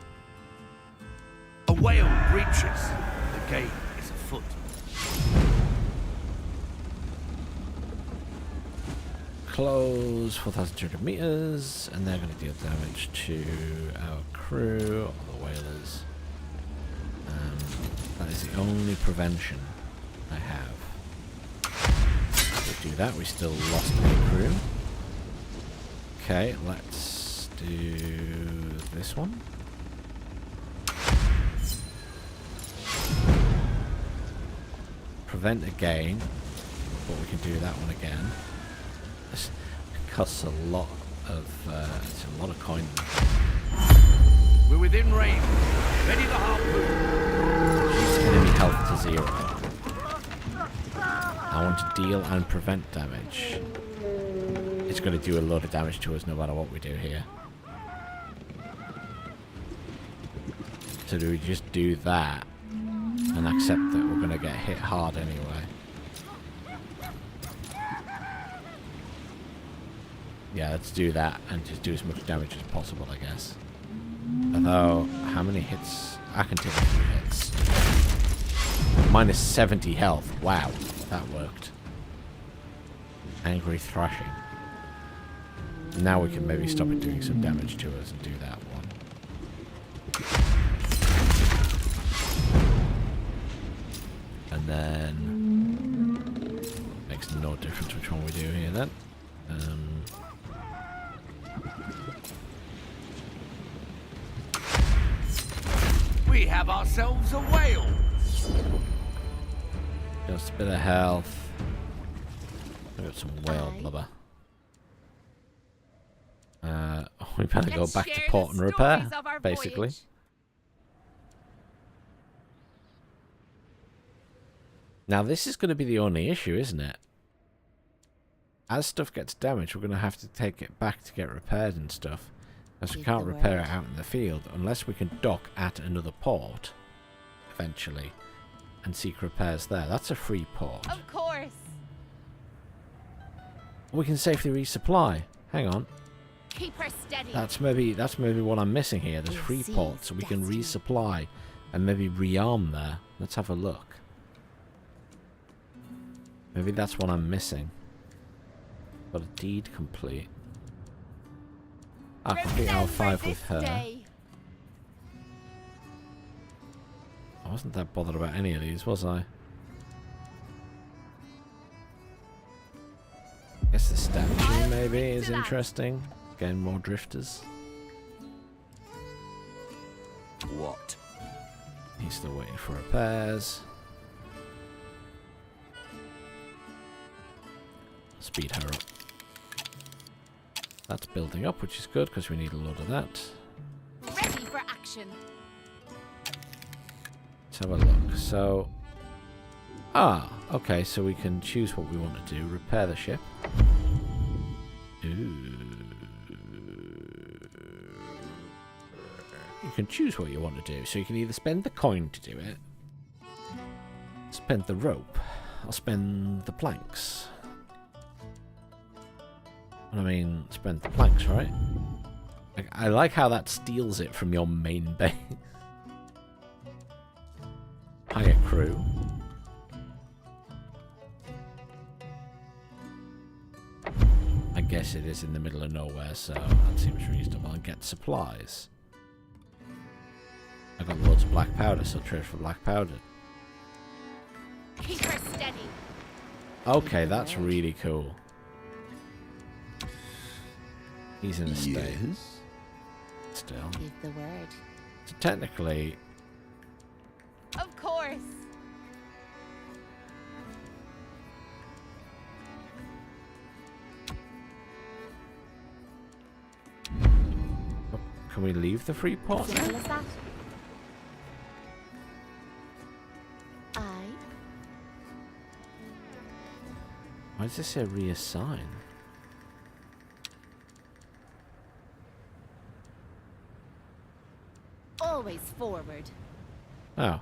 A whale breaches. The game is afoot. Close 4,200 meters, and they're going to deal damage to our crew, or the whalers. That is the only prevention I have. If we do that, we still lost a crew. Okay, let's do this one. Prevent again, but we can do that one again. This costs a lot of it's a lot of coin. We're within range. Ready the harpoon. Reduce enemy health to 0. I want to deal and prevent damage. It's going to do a lot of damage to us no matter what we do here. So do we just do that and accept that we're going to get hit hard anyway? Yeah, let's do that and just do as much damage as possible, I guess. Although, how many hits? I can take a few hits. Minus 70 health. Wow, that worked. Angry thrashing. Now we can maybe stop it doing some damage to us and do that one. And then makes no difference which one we do here then. We have ourselves a whale. Just a bit of health. I got some whale blubber. We better go back to port and repair, basically. Now this is going to be the only issue, isn't it? As stuff gets damaged, we're going to have to take it back to get repaired and stuff. Because we can't repair it out in the field unless we can dock at another port, eventually, and seek repairs there. That's a free port. Of course. We can safely resupply. Hang on. Keep her steady. That's maybe what I'm missing here. There's free ports, so we can resupply and maybe rearm there. Let's have a look. Maybe that's what I'm missing. Got a deed complete. I complete L5 with her. I wasn't that bothered about any of these, was I? Guess the statue maybe is interesting. Getting more drifters. What? He's still waiting for repairs. Speed her up. That's building up, which is good because we need a load of that. Ready for action. Let's have a look. So, okay. So we can choose what we want to do. Repair the ship. Ooh. You can choose what you want to do. So you can either spend the coin to do it, spend the rope, or spend the planks. I mean, spend the planks, right? I like how that steals it from your main base. Hire crew. I guess it is in the middle of nowhere, so that seems reasonable. And get supplies. I got loads of black powder, so trade for black powder. Keep her steady. Okay, that's really cool. He's in a state. Still. Give the word. So technically... Of course. Can we leave the free port? Simple as that. Aye. Why does this say reassign? Always forward. Oh.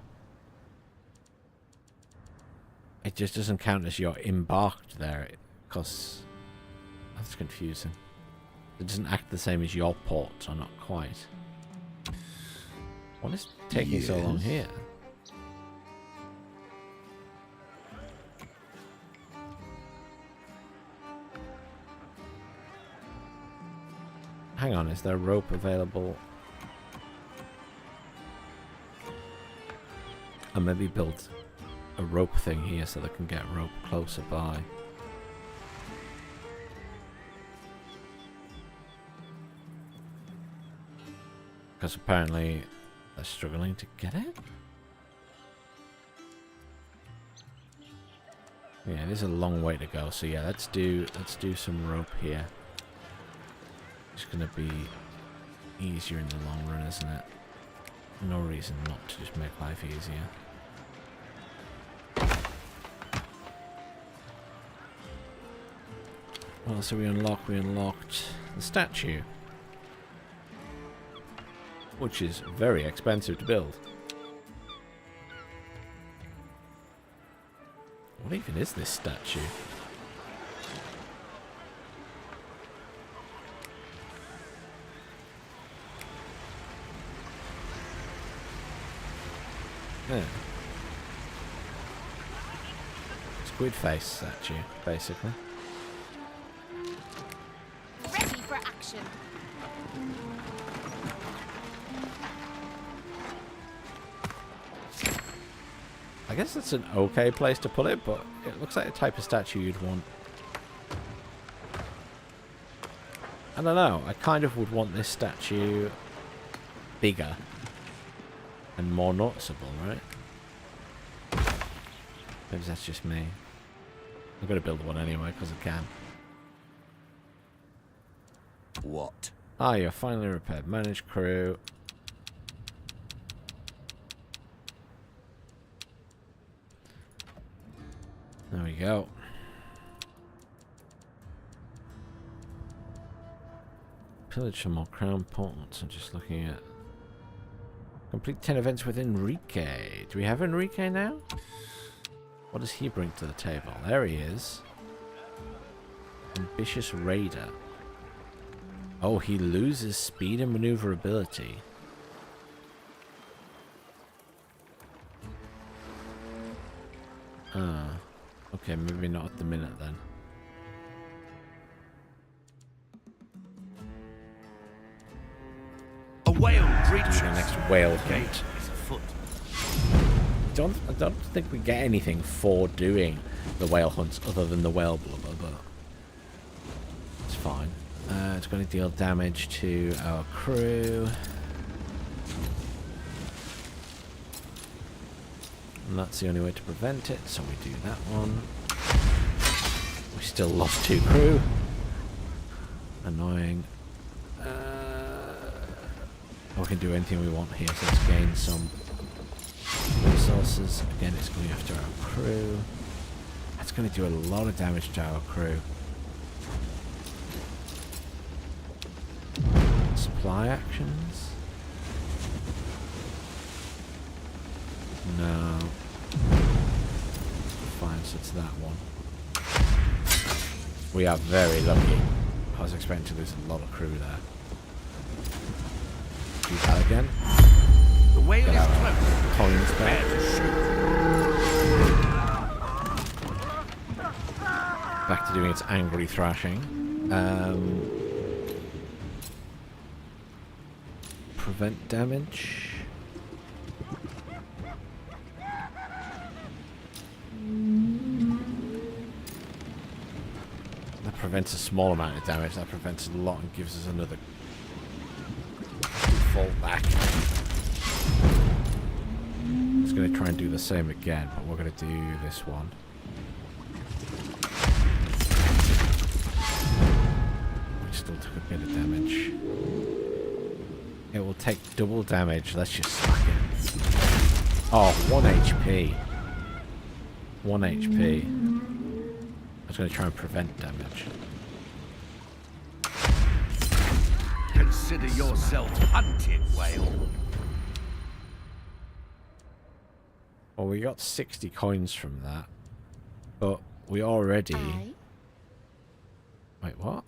It just doesn't count as you're embarked there, because that's confusing. It doesn't act the same as your port, or not quite. What is taking so long here? Hang on, is there rope available? And maybe build a rope thing here so they can get rope closer by. Because apparently they're struggling to get it? Yeah, it is a long way to go, so yeah, let's do some rope here. It's gonna be easier in the long run, isn't it? No reason not to just make life easier. Well, so we unlocked the statue, which is very expensive to build. What even is this statue? Yeah. Squid face statue, basically. Ready for action. I guess it's an okay place to put it, but it looks like the type of statue you'd want. I don't know. I kind of would want this statue bigger and more noticeable, right? Maybe that's just me. I'm going to build one anyway because I can. What? Ah, you're finally repaired. Manage crew. There we go. Pillage some more crown points. I'm just looking at... Complete 10 events with Enrique. Do we have Enrique now? What does he bring to the table? There he is. Ambitious Raider. Oh, he loses speed and maneuverability. Okay, maybe not at the minute then. A whale breaches. The next whale Gate hunt. is afoot. I don't think we get anything for doing the whale hunts other than the whale blubber, but it's fine. It's going to deal damage to our crew. And that's the only way to prevent it, so we do that one. We still lost 2 crew. Annoying. We can do anything we want here, so let's gain some resources. Again, it's going after our crew. That's going to do a lot of damage to our crew. Supply actions? No. Fine, so it's that one. We are very lucky. I was expecting to lose a lot of crew there. Do that again. The whale Get is our close. coins Prepare back. to shoot. Back to doing its angry thrashing. Prevent damage. That prevents a small amount of damage. That prevents a lot and gives us another fall back. It's going to try and do the same again, but we're going to do this one. We still took a bit of damage. It will take double damage. Let's just smack it. Oh, 1 HP. 1 HP. I was going to try and prevent damage. Consider yourself hunted, whale. Well, we got 60 coins from that. But we already... Aye. Wait, what?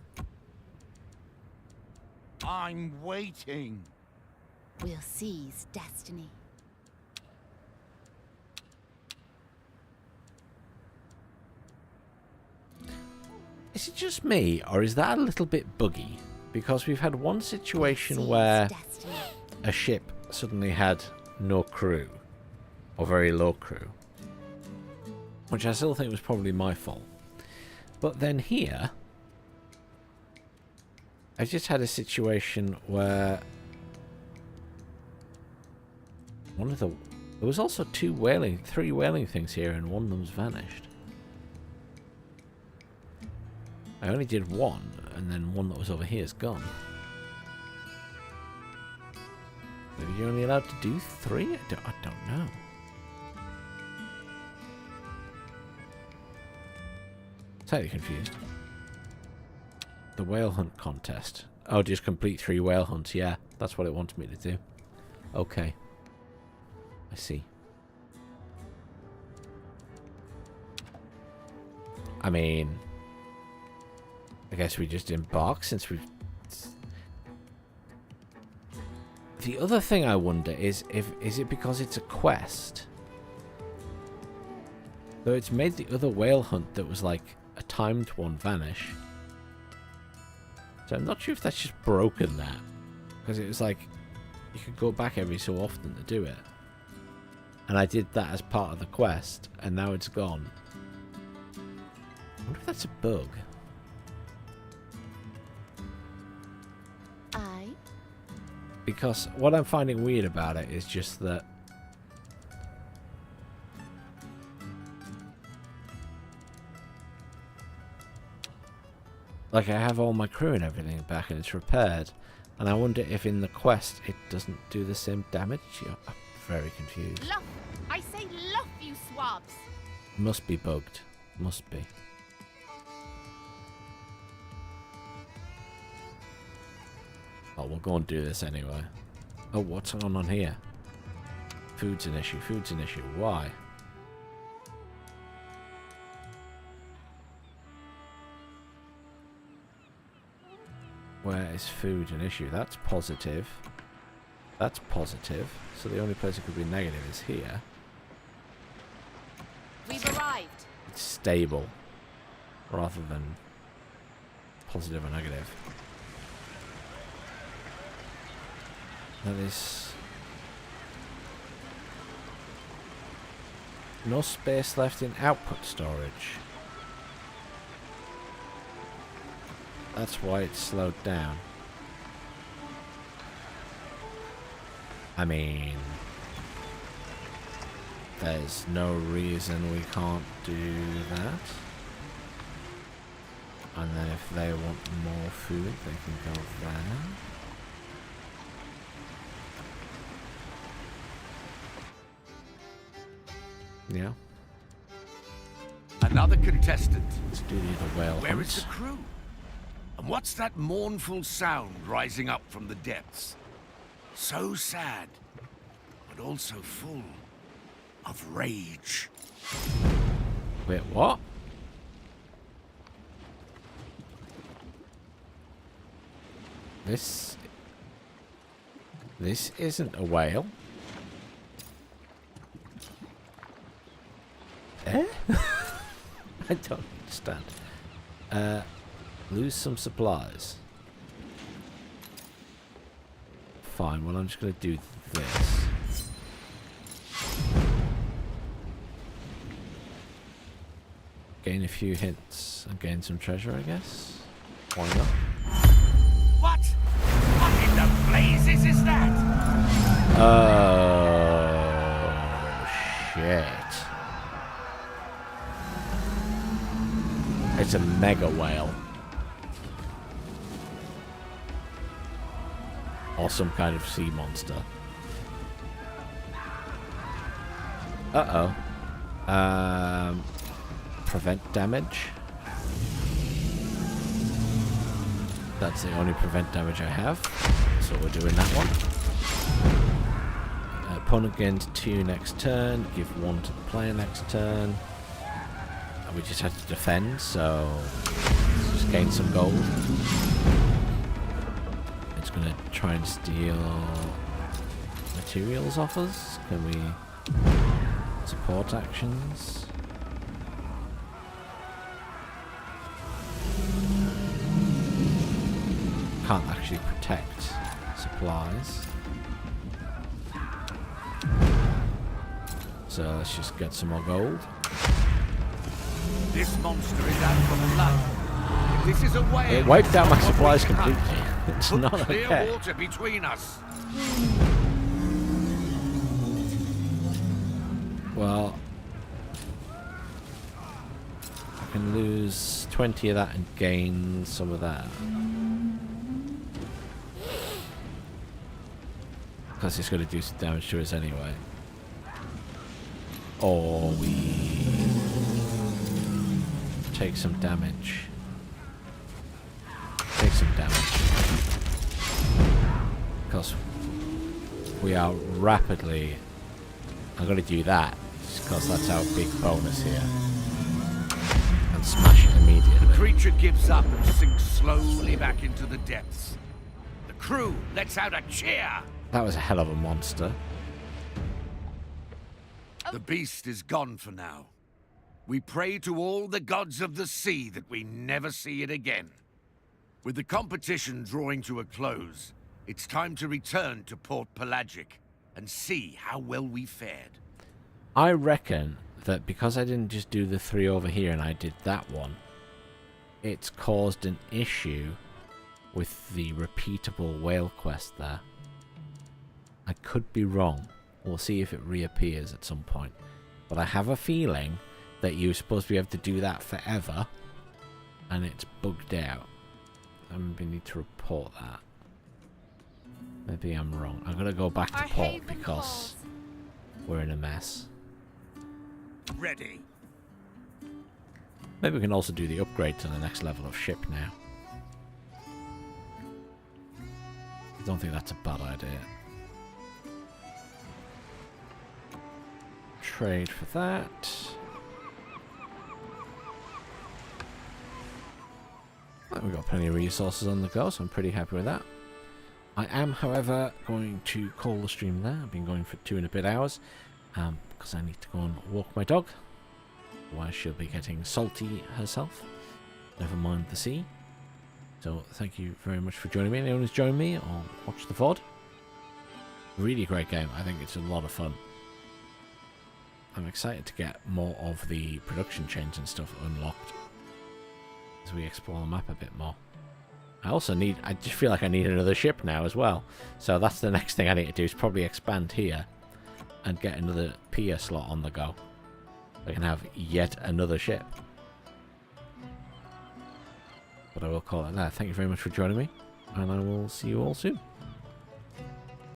I'm waiting. We'll seize destiny. Is it just me, or is that a little bit buggy? Because we've had one situation Seize where destiny. a ship suddenly had no crew, or very low crew, which I still think was probably my fault. But then here, I just had a situation where there was also 3 whaling things here, and one of them's vanished. I only did 1, and then one that was over here is gone. Maybe you're only allowed to do 3? I don't know. Slightly confused. The whale hunt contest. Oh, just complete 3 whale hunts. Yeah, that's what it wanted me to do. Okay. I see. I mean, I guess we just embark since we've... The other thing I wonder is it because it's a quest Though it's made the other whale hunt that was like a timed one vanish. So I'm not sure if that's just broken that. Because it was like, you could go back every so often to do it. And I did that as part of the quest, and now it's gone. I wonder if that's a bug. Because what I'm finding weird about it is just that like I have all my crew and everything back and it's repaired, and I wonder if in the quest it doesn't do the same damage. I'm very confused. Luff! I say luff, you swabs! Must be bugged. Must be. Oh, we'll go and do this anyway. Oh, what's going on here? Food's an issue. Food's an issue. Why? Where is food an issue? That's positive. That's positive. So the only place it could be negative is here. We've arrived. It's stable. Rather than positive or negative. That is... no space left in output storage. That's why it's slowed down. I mean... there's no reason we can't do that. And then if they want more food, they can go there. Yeah. Another contestant. Let's do the whale Where hunt. is the crew? And what's that mournful sound rising up from the depths? So sad, but also full of rage. Wait, what? This isn't a whale. Eh? I don't understand. Lose some supplies. Fine, well I'm just gonna do this. Gain a few hints and gain some treasure, I guess. Why not? What? What in the blazes is that? Oh shit. It's a mega whale. Or some kind of sea monster. Uh-oh. Prevent damage. That's the only prevent damage I have. So we're doing that one. Opponent gains 2 next turn. Give 1 to the player next turn. We just have to defend, so let's just gain some gold. It's gonna try and steal materials off us. Can we support actions? Can't actually protect supplies. So let's just get some more gold. This monster is out for blood. If this is a whale, It wiped out my what supplies we hunt. completely. It's Put not clear okay. water between us. Well, I can lose 20 of that and gain some of that. Because it's going to do some damage to us anyway. Or we take some damage. Take some damage. Because we are rapidly... I'm going to do that. Because that's our big bonus here. And smash it immediately. The creature gives up and sinks slowly back into the depths. The crew lets out a cheer. That was a hell of a monster. The beast is gone for now. We pray to all the gods of the sea that we never see it again. With the competition drawing to a close, it's time to return to Port Pelagic and see how well we fared. I reckon that because I didn't just do the 3 over here and I did that one, it's caused an issue with the repeatable whale quest there. I could be wrong. We'll see if it reappears at some point. But I have a feeling that you're supposed to be able to do that forever, and it's bugged out. And we need to report that. Maybe I'm wrong. I'm going to go back to port because we're in a mess. Ready. Maybe we can also do the upgrade to the next level of ship now. I don't think that's a bad idea. Trade for that. We've got plenty of resources on the go, so I'm pretty happy with that. I am, however, going to call the stream there. I've been going for 2 and a bit hours because I need to go and walk my dog. Otherwise she'll be getting salty herself. Never mind the sea. So thank you very much for joining me. Anyone who's joined me or watched the VOD. Really great game. I think it's a lot of fun. I'm excited to get more of the production chains and stuff unlocked as we explore the map a bit more. I just feel like I need another ship now as well. So that's the next thing I need to do, is probably expand here and get another pier slot on the go. I can have yet another ship. But I will call it there. Thank you very much for joining me, and I will see you all soon.